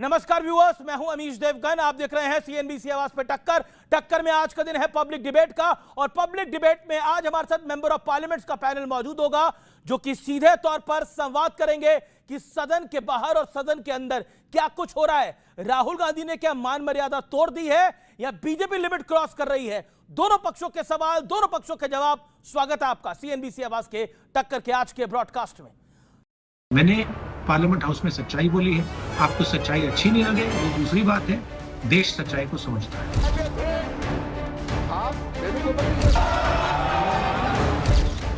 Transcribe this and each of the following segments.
नमस्कार व्यूअर्स, मैं हूं अमीश देवगन। आप देख रहे हैं सीएनबीसी आवाज पे टक्कर। टक्कर में आज का दिन है पब्लिक डिबेट का, और पब्लिक डिबेट में आज हमारे साथ मेंबर ऑफ पार्लियामेंट का पैनल मौजूद होगा, जो कि सीधे तौर पर संवाद करेंगे कि सदन के बाहर और सदन के अंदर क्या कुछ हो रहा है। राहुल गांधी ने क्या मान मर्यादा तोड़ दी है या बीजेपी लिमिट क्रॉस कर रही है? दोनों पक्षों के सवाल, दोनों पक्षों के जवाब। स्वागत है आपका सीएनबीसी आवाज के टक्कर के आज के ब्रॉडकास्ट में। मैंने पार्लियामेंट हाउस में सच्चाई बोली है। आपको सच्चाई अच्छी नहीं लगे वो दूसरी बात है। देश सच्चाई को समझता है।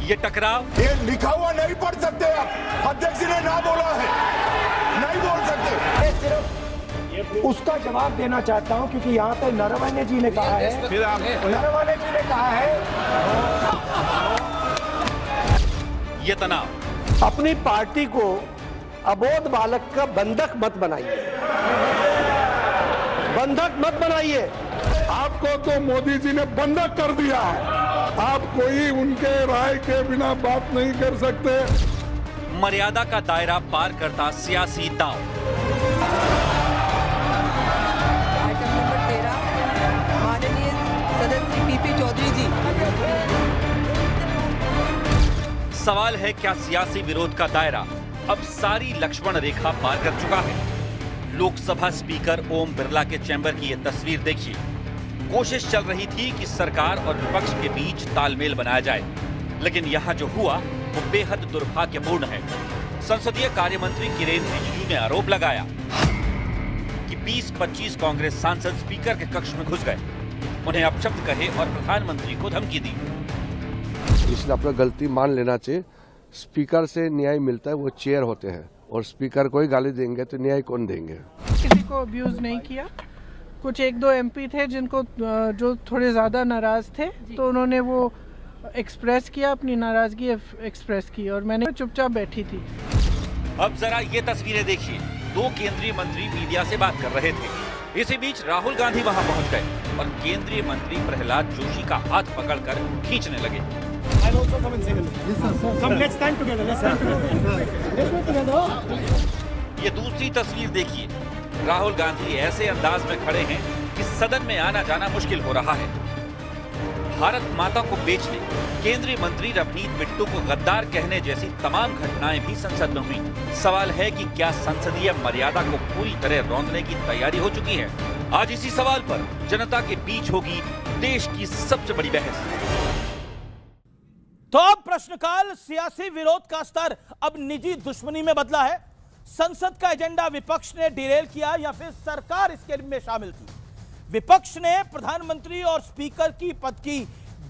ये टकराव, ये लिखा हुआ नहीं पढ़ सकते आप। अध्यक्ष जी ने ना बोला है, नहीं बोल सकते। सिर्फ उसका जवाब देना चाहता हूं, क्योंकि यहाँ पे नरवणे जी ने कहा है, नरवणे जी ने कहा है, ये तनाव, अपनी पार्टी को अबोध बालक का बंधक मत बनाइए, बंधक मत बनाइए। आपको तो मोदी जी ने बंधक कर दिया है। आप कोई उनके राय के बिना बात नहीं कर सकते। मर्यादा का दायरा पार करता सियासी दांव। आइटम नंबर 13, माननीय सदस्य पीपी चौधरी जी। सवाल है, क्या सियासी विरोध का दायरा अब सारी लक्ष्मण रेखा पार कर चुका है? लोकसभा स्पीकर ओम बिरला के चैम्बर की यह तस्वीर देखिए। कोशिश चल रही थी कि सरकार और विपक्ष के बीच तालमेल बनाया जाए, लेकिन यहां जो हुआ वो बेहद दुर्भाग्यपूर्ण है। संसदीय कार्य मंत्री किरेन रिजिजू ने आरोप लगाया कि 20-25 कांग्रेस सांसद स्पीकर के कक्ष में घुस गए, उन्हें अपशब्द कहे और प्रधानमंत्री को धमकी दी। इसलिए अपना गलती मान लेना चाहिए। स्पीकर से न्याय मिलता है, वो चेयर होते हैं, और स्पीकर को ही गाली देंगे तो न्याय कौन देंगे? किसी को अब्यूज नहीं किया। कुछ एक दो एमपी थे जिनको जो थोड़े ज्यादा नाराज थे, तो उन्होंने वो एक्सप्रेस किया, अपनी नाराजगी एक्सप्रेस की, और मैंने चुपचाप बैठी थी। अब जरा ये तस्वीरें देखिए। दो केंद्रीय मंत्री मीडिया से बात कर रहे थे। इसी बीच राहुल गांधी वहां पहुंच गए और केंद्रीय मंत्री प्रहलाद जोशी का हाथ पकड़कर खींचने लगे। ये दूसरी तस्वीर देखिए। राहुल गांधी ऐसे अंदाज में खड़े हैं कि सदन में आना जाना मुश्किल हो रहा है। भारत माता को बेचने, केंद्रीय मंत्री रवनीत बिट्टू को गद्दार कहने जैसी तमाम घटनाएं भी संसद में हुई। सवाल है कि क्या संसदीय मर्यादा को पूरी तरह रौंदने की तैयारी हो चुकी है? आज इसी सवाल पर जनता के बीच होगी देश की सबसे बड़ी बहस। तो अब प्रश्नकाल, सियासी विरोध का स्तर अब निजी दुश्मनी में बदला है। संसद का एजेंडा विपक्ष ने डिरेल किया या फिर सरकार इसके में शामिल थी? विपक्ष ने प्रधानमंत्री और स्पीकर की पद की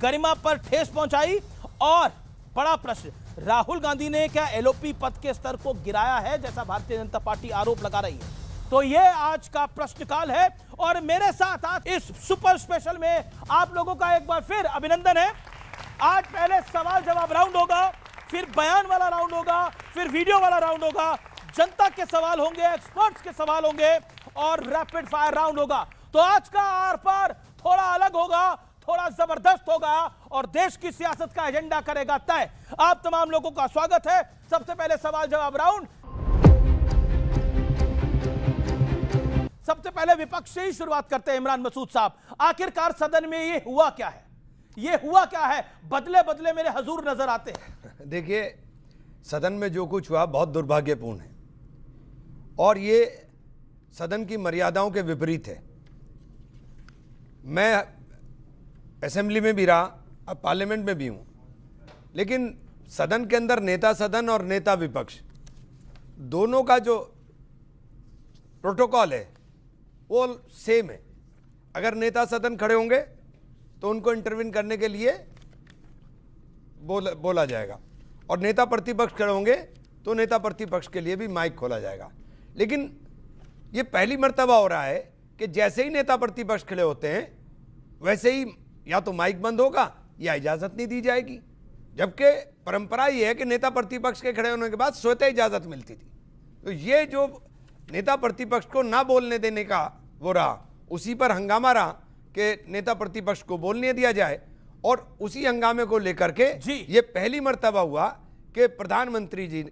गरिमा पर ठेस पहुंचाई, और बड़ा प्रश्न, राहुल गांधी ने क्या एलओपी पद के स्तर को गिराया है, जैसा भारतीय जनता पार्टी आरोप लगा रही है? तो यह आज का प्रश्नकाल है, और मेरे साथ आज इस सुपर स्पेशल में आप लोगों का एक बार फिर अभिनंदन है। आज पहले सवाल जवाब राउंड होगा, फिर बयान वाला राउंड होगा, फिर वीडियो वाला राउंड होगा, जनता के सवाल होंगे, एक्सपर्ट्स के सवाल होंगे, और रैपिड फायर राउंड होगा। तो आज का आर पार थोड़ा अलग होगा, थोड़ा जबरदस्त होगा, और देश की सियासत का एजेंडा करेगा तय। आप तमाम लोगों का स्वागत है। सबसे पहले सवाल जवाब राउंड। सबसे पहले विपक्ष से ही शुरुआत करते हैं। इमरान मसूद साहब, आखिरकार सदन में ये हुआ क्या है? ये हुआ क्या है? बदले बदले मेरे हजूर नजर आते हैं। देखिए, सदन में जो कुछ हुआ बहुत दुर्भाग्यपूर्ण है, और ये सदन की मर्यादाओं के विपरीत है। मैं असेंबली में भी रहा, अब पार्लियामेंट में भी हूं, लेकिन सदन के अंदर नेता सदन और नेता विपक्ष दोनों का जो प्रोटोकॉल है वो सेम है। अगर नेता सदन खड़े होंगे तो उनको इंटरवीन करने के लिए बोला जाएगा, और नेता प्रतिपक्ष खड़े होंगे तो नेता प्रतिपक्ष के लिए भी माइक खोला जाएगा। लेकिन ये पहली मर्तबा हो रहा है कि जैसे ही नेता प्रतिपक्ष खड़े होते हैं वैसे ही या तो माइक बंद होगा या इजाज़त नहीं दी जाएगी, जबकि परंपरा ये है कि नेता प्रतिपक्ष के खड़े होने के बाद स्वतः इजाज़त मिलती थी। तो ये जो नेता प्रतिपक्ष को ना बोलने देने का वो रहा, उसी पर हंगामा रहा कि नेता प्रतिपक्ष को बोलने दिया जाए, और उसी हंगामे को लेकर के ये पहली मर्तबा हुआ कि प्रधानमंत्री जी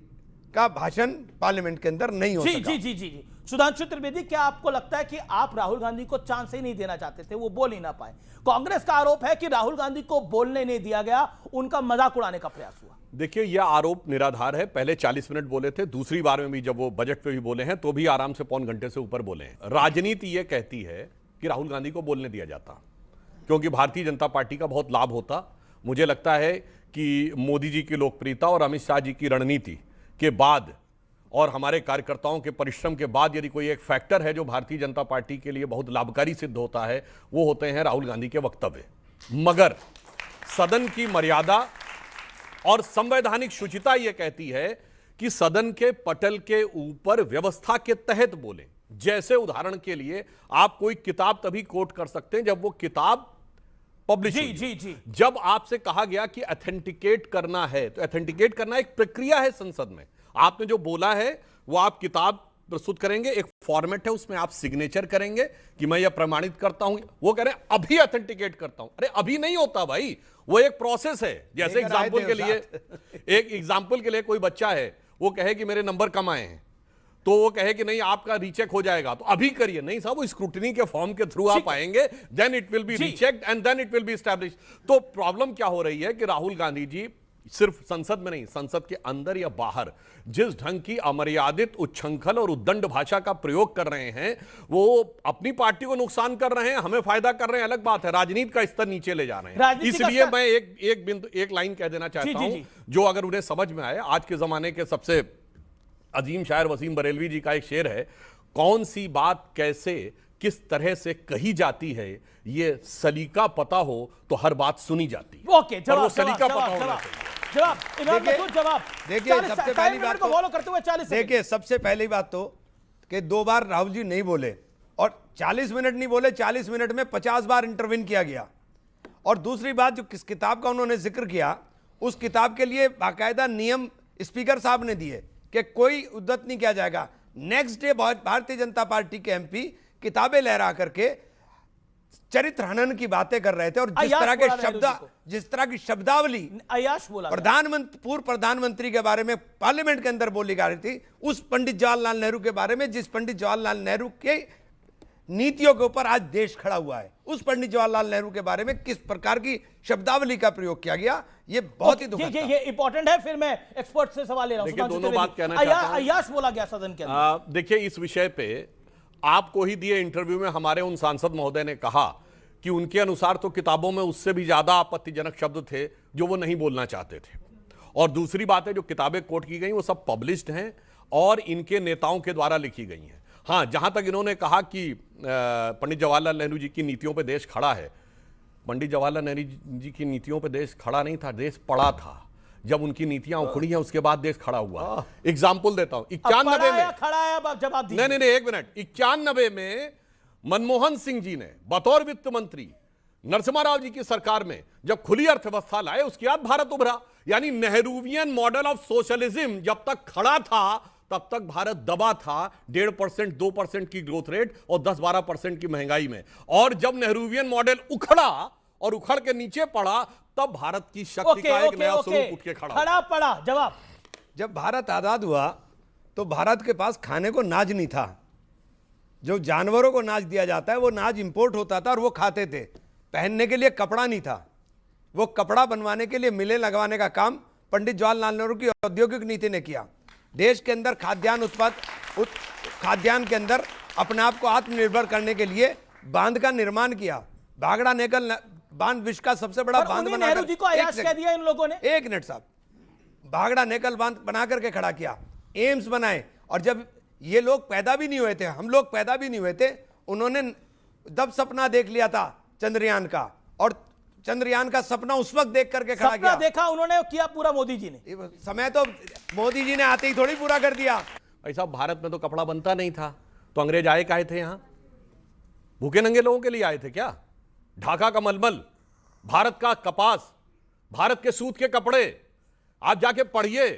का भाषण पार्लियामेंट के अंदर नहीं हो जी सका। जी जी जी जी सुधांशु त्रिवेदी, क्या आपको लगता है कि आप राहुल गांधी को चांस ही नहीं देना चाहते थे, वो बोल ही ना पाए? कांग्रेस का आरोप है कि राहुल गांधी को बोलने नहीं दिया गया, उनका मजाक उड़ाने का प्रयास हुआ। देखिए, यह आरोप निराधार है। पहले 40 मिनट बोले थे, दूसरी बार में भी जब वो बजट पे भी बोले हैं तो भी आराम से पौन घंटे से ऊपर बोले हैं। राजनीति यह कहती है कि राहुल गांधी को बोलने दिया जाता, क्योंकि भारतीय जनता पार्टी का बहुत लाभ होता। मुझे लगता है कि मोदी जी की लोकप्रियता और अमित शाह जी की रणनीति के बाद और हमारे कार्यकर्ताओं के परिश्रम के बाद यदि कोई एक फैक्टर है जो भारतीय जनता पार्टी के लिए बहुत लाभकारी सिद्ध होता है, वो होते हैं राहुल गांधी के वक्तव्य। मगर सदन की मर्यादा और संवैधानिक शुचिता यह कहती है कि सदन के पटल के ऊपर व्यवस्था के तहत बोलें। जैसे उदाहरण के लिए आप कोई किताब तभी कोट कर सकते हैं जब वो किताब पब्लिश जी जी जी जब आपसे कहा गया कि ऑथेंटिकेट करना है, तो ऑथेंटिकेट करना एक प्रक्रिया है संसद में। आपने जो बोला है वो आप किताब प्रस्तुत करेंगे, एक फॉर्मेट है, उसमें आप सिग्नेचर करेंगे कि मैं ये प्रमाणित करता हूं। वो कह रहे हैं अभी ऑथेंटिकेट करता हूं। अरे अभी नहीं होता भाई, वो एक प्रोसेस है। जैसे एग्जाम्पल के लिए कोई बच्चा है, वो कहे कि मेरे नंबर कम आए हैं, तो वो कहे कि नहीं आपका रीचेक हो जाएगा, तो अभी करिए। नहीं साहब, वो स्क्रूटनी के फॉर्म के थ्रू आप आएंगे, then it will be rechecked and then it will be establish. तो प्रॉब्लम क्या हो रही है कि राहुल गांधी जी सिर्फ संसद में नहीं, संसद के अंदर या बाहर जिस ढंग की अमर्यादित, उच्छृंखल और उद्दंड भाषा का प्रयोग कर रहे हैं, वो अपनी पार्टी को नुकसान कर रहे हैं, हमें फायदा कर रहे हैं, अलग बात है। राजनीति का स्तर नीचे ले जा रहे हैं। इसलिए मैं एक लाइन कह देना चाहता हूं, जो अगर उन्हें समझ में आए। आज के जमाने के सबसे अजीम शायर वसीम बरेलवी जी का एक शेर है, कौन सी बात कैसे किस तरह से कही जाती है, ये सलीका पता हो तो हर बात सुनी जाती है। ओके, जवाब, वो सलीका जवाब, पता होना जवाब, चाहिए। जवाब, इमरान मसूद, जवाब। देखिए, सबसे पहली बात तो फॉलो करते हुए 40 देखिए, सबसे पहली बात तो कि 2 बार राहुल जी नहीं बोले और 40 मिनट नहीं बोले, 40 मिनट में 50 बार इंटरवीन किया गया। और दूसरी बात, जो किस किताब का उन्होंने जिक्र किया, उस किताब के लिए बाकायदा नियम स्पीकर साहब ने दिए कि कोई उद्दत नहीं किया जाएगा। Next day Bharatiya Janata party के एमपी किताबें लहरा करके चरित्र हनन की बातें कर रहे थे और जिस तरह की शब्दावली अयाश बोला पूर्व प्रधानमंत्री के बारे में पार्लियामेंट के अंदर बोली जा रही थी, उस पंडित जवाहरलाल नेहरू के बारे में, जिस पंडित जवाहरलाल नेहरू के नीतियों के ऊपर आज देश खड़ा हुआ है, उस पंडित जवाहरलाल नेहरू के बारे में किस प्रकार की शब्दावली का प्रयोग किया गया, ये बहुत ही दुखद था। ये इंपॉर्टेंट है। फिर मैं एक्सपर्ट से सवाल ले रहा हूं। देखिए, दोनों बात कहना चाहता हूं। अयाश बोला गया सदन के अंदर। देखिए, इस विषय पे आपको ही दिए इंटरव्यू में हमारे उन सांसद महोदय ने कहा कि उनके अनुसार तो किताबों में उससे भी ज्यादा आपत्तिजनक शब्द थे जो वो नहीं बोलना चाहते थे। और दूसरी बात है, जो किताबें कोट की गई वो सब पब्लिश्ड हैं और इनके नेताओं के द्वारा लिखी गई हैं। हाँ, जहां तक इन्होंने कहा कि पंडित जवाहरलाल नेहरू जी की नीतियों पे देश खड़ा है, पंडित जवाहरलाल नेहरू जी की नीतियों पे देश खड़ा नहीं था, देश पड़ा था। जब उनकी नीतियां उखड़ी हैं उसके बाद देश खड़ा हुआ। एग्जाम्पल देता हूं, 91 में खड़ा है, अब जवाब दीजिए। नहीं, एक मिनट। 91 में मनमोहन सिंह जी ने बतौर वित्त मंत्री नरसिम्हा राव जी की सरकार में जब खुली अर्थव्यवस्था लाए, उसके बाद भारत उभरा। यानी नेहरूवियन मॉडल ऑफ सोशलिज्म जब तक खड़ा था तब तक भारत दबा था 1.5%, 2% की ग्रोथ रेट और 10-12% की महंगाई में। और जब नेहरूवियन मॉडल उखड़ा और उखड़ के नीचे पड़ा, तब भारत की शक्ति का एक नया स्वरूप उठ के खड़ा पड़ा। जवाब, जब भारत आजाद हुआ तो भारत के पास खाने को नाज नहीं था। जो जानवरों को नाज दिया जाता है वो नाज इंपोर्ट होता था और वो खाते थे। पहनने के लिए कपड़ा नहीं था। वो कपड़ा बनवाने के लिए मिलें लगवाने का काम पंडित जवाहरलाल नेहरू की औद्योगिक नीति ने किया। देश के अंदर खाद्यान्न के अंदर अपने आप को आत्मनिर्भर करने के लिए बांध का निर्माण किया। भागड़ा नेकल बांध विश्व का सबसे बड़ा बांध बना नेहरू जी को अयाश कह दिया इन लोगों ने। एक मिनट साहब, भागड़ा नेकल बांध बना करके खड़ा किया, एम्स बनाए। और जब ये लोग पैदा भी नहीं हुए थे, हम लोग पैदा भी नहीं हुए थे, उन्होंने तब सपना देख लिया था चंद्रयान का, और चंद्रयान का सपना उस वक्त देख करके खड़ा किया। देखा उन्होंने, किया पूरा मोदी जी ने। समय तो मोदी जी ने आते ही थोड़ी पूरा कर दिया। ऐसा भारत में तो कपड़ा बनता नहीं था, तो अंग्रेज आए काहे थे यहां? भूखे नंगे लोगों के लिए आए थे क्या? ढाका का मलमल, भारत का कपास, भारत के सूत के कपड़े, आप जाके पढ़िए।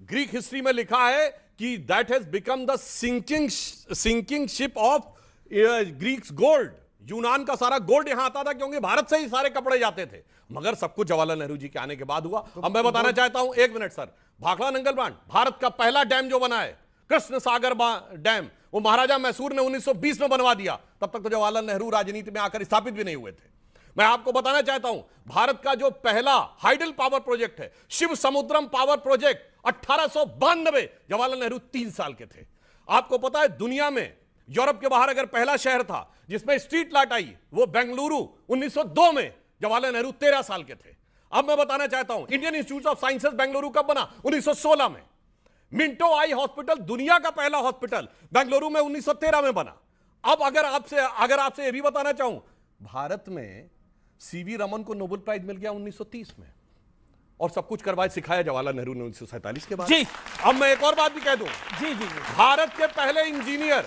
ग्रीक हिस्ट्री में लिखा है कि that has become the sinking ship of Greeks gold. यूनान का सारा गोल्ड यहां आता था क्योंकि भारत से ही सारे कपड़े जाते थे, मगर सब कुछ जवाहरलाल नेहरू जी के आने के बाद हुआ। अब मैं बताना चाहता हूं, एक मिनट सर, भाखड़ा नंगल बांध भारत का पहला डैम जो बना है, कृष्ण सागर डैम, वो महाराजा मैसूर ने 1920 में बनवा दिया। तब तक तो जवाहरलाल नेहरू राजनीति में आकर स्थापित भी नहीं हुए थे। मैं आपको बताना चाहता हूं, भारत का जो पहला हाइडल पावर प्रोजेक्ट है, शिव समुद्रम पावर प्रोजेक्ट, 1892, जवाहरलाल नेहरू 3 साल के थे। आपको पता है दुनिया में यूरोप के बाहर अगर पहला शहर था जिसमें स्ट्रीट लाइट आई, वो बेंगलुरु 1902 में, जवाहरलाल नेहरू 13 साल के थे। अब मैं बताना चाहता हूं, Indian institute of sciences Bengaluru कब बना? 1916 में। मिंटो आई हॉस्पिटल, दुनिया का पहला हॉस्पिटल, बेंगलुरु में 1913 में बना। अब अगर आपसे यह भी बताना चाहूं, भारत में सीवी रमन को नोबेल प्राइज मिल गया 1930 में, और सब कुछ करवाए सिखाया जवाहरलाल नेहरू ने 1947 के बाद। जी, अब मैं एक और बात भी कह दूं, जी जी, भारत के पहले इंजीनियर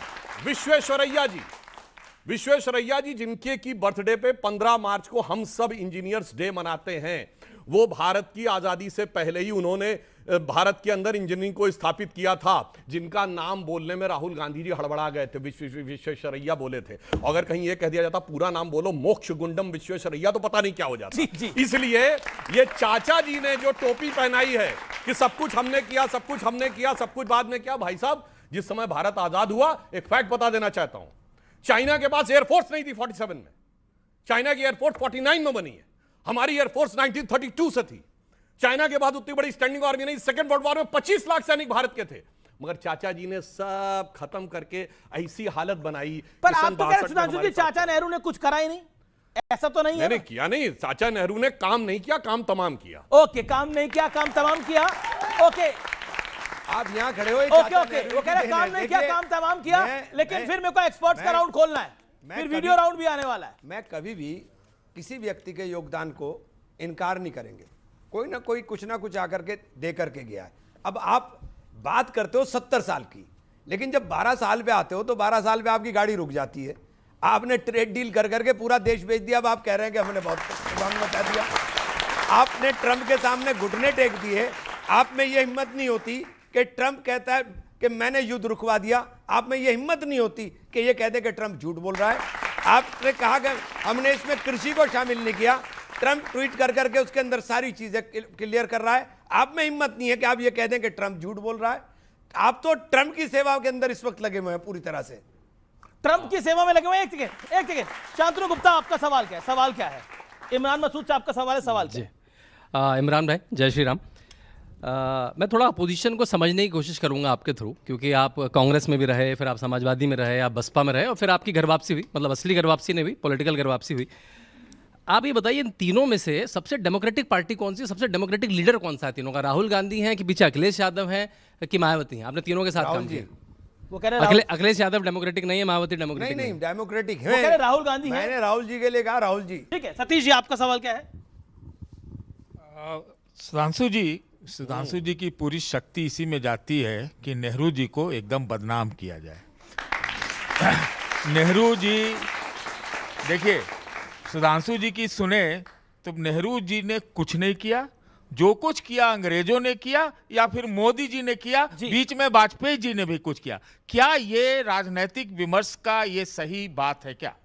विश्वेश्वरैया जी जिनके की बर्थडे पे 15 मार्च को हम सब इंजीनियर्स डे मनाते हैं, वो भारत की आजादी से पहले ही उन्होंने भारत के अंदर इंजीनियरिंग को स्थापित किया था, जिनका नाम बोलने में राहुल गांधी जी हड़बड़ा गए थे, विश्वेश्वरैया बोले थे। अगर कहीं ये कह दिया जाता पूरा नाम बोलो मोक्ष गुंडम विश्वेश्वरैया, तो पता नहीं क्या हो जाता। इसलिए ये चाचा जी ने जो टोपी पहनाई है कि सब कुछ हमने किया, सब कुछ हमने किया, सब कुछ बाद में किया, भाई साहब जिस समय भारत आजाद हुआ, एक फैक्ट बता देना चाहता हूं, चाइना के पास एयरफोर्स नहीं थी 47 में, चाइना की एयरफोर्स 49 में बनी है, हमारी एयरफोर्स 1932 से थी। चाइना के बाद उतनी बड़ी स्टैंडिंग आर्मी नहीं, सेकंड वर्ल्ड वॉर में 25 लाख सैनिक भारत के थे, मगर चाचा जी ने सब खत्म करके ऐसी हालत बनाई। पर आप तो कह रहे सुधांशु जी चाचा नेहरू ने कुछ करा ही नहीं, ऐसा तो नहीं है? मैंने किया नहीं, चाचा नेहरू ने काम नहीं किया, काम तमाम किया। ओके, काम नहीं किया, काम तमाम किया। ओके, आप यहाँ खड़े हो, ओके, वो कह रहे काम नहीं किया, काम तमाम किया, लेकिन फिर मेरे को एक्सपर्ट्स का राउंड खोलना है, फिर वीडियो राउंड भी आने वाला है। मैं कभी भी किसी व्यक्ति के योगदान को इनकार नहीं करेंगे, कोई ना कोई कुछ ना कुछ आकर के दे करके गया है। अब आप बात करते हो 70 साल की, लेकिन जब 12 साल पे आते हो तो 12 साल पे आपकी गाड़ी रुक जाती है। आपने ट्रेड डील कर करके पूरा देश बेच दिया। अब आप कह रहे हैं कि हमने बहुत बता दिया। आपने ट्रंप के सामने घुटने टेक दिए। आप में यह हिम्मत नहीं होती कि ट्रंप कहता है कि मैंने युद्ध रुकवा दिया, आप में यह हिम्मत नहीं होती कि यह कह दे कि ट्रंप झूठ बोल रहा है। आपने कहा कि हमने इसमें कृषि को शामिल नहीं किया, ट्रंप ट्वीट कर करके उसके अंदर सारी चीजें क्लियर कर रहा है। आप में हिम्मत नहीं है कि आप ये कह दें कि ट्रंप झूठ बोल रहा है। आप तो ट्रंप की सेवा के अंदर इस वक्त लगे हुए हैं पूरी तरह से, ट्रंप की सेवा में लगे हुए हैं। एक सेकेंड, शांतनु गुप्ता आपका सवाल क्या है? सवाल क्या है? इमरान मसूद से आपका सवाल है, सवाल क्या है? इमरान भाई जय श्री राम। मैं थोड़ा अपोजिशन को समझने की कोशिश करूंगा आपके थ्रू, क्योंकि आप कांग्रेस में भी रहे, फिर आप समाजवादी में रहे, आप बसपा में रहे, और फिर आपकी घर वापसी हुई, मतलब असली घर वापसी नहीं हुई, पॉलिटिकल घर वापसी हुई। आप ये बताइए, इन तीनों में से सबसे डेमोक्रेटिक पार्टी कौन सी, सबसे डेमोक्रेटिक लीडर कौन सा है तीनों का? राहुल गांधी हैं कि पीछे अखिलेश यादव हैं कि मायावती हैं? आपने तीनों के साथ काम किया। वो कह रहे अखिलेश यादव डेमोक्रेटिक नहीं है, मायावती डेमोक्रेटिक नहीं डेमोक्रेटिक है। वो कह रहे राहुल गांधी हैं। मैंने राहुल जी के लिए कहा राहुल जी। ठीक है, सतीश जी आपका सवाल क्या है? सुधांशु जी की पूरी शक्ति इसी में जाती है कि नेहरू जी को एकदम बदनाम किया जाए। नेहरू जी, देखिए सुधांशु जी की सुने तो नेहरू जी ने कुछ नहीं किया, जो कुछ किया अंग्रेजों ने किया या फिर मोदी जी ने किया, बीच में वाजपेयी जी ने भी कुछ किया। क्या ये राजनीतिक विमर्श का ये सही बात है क्या?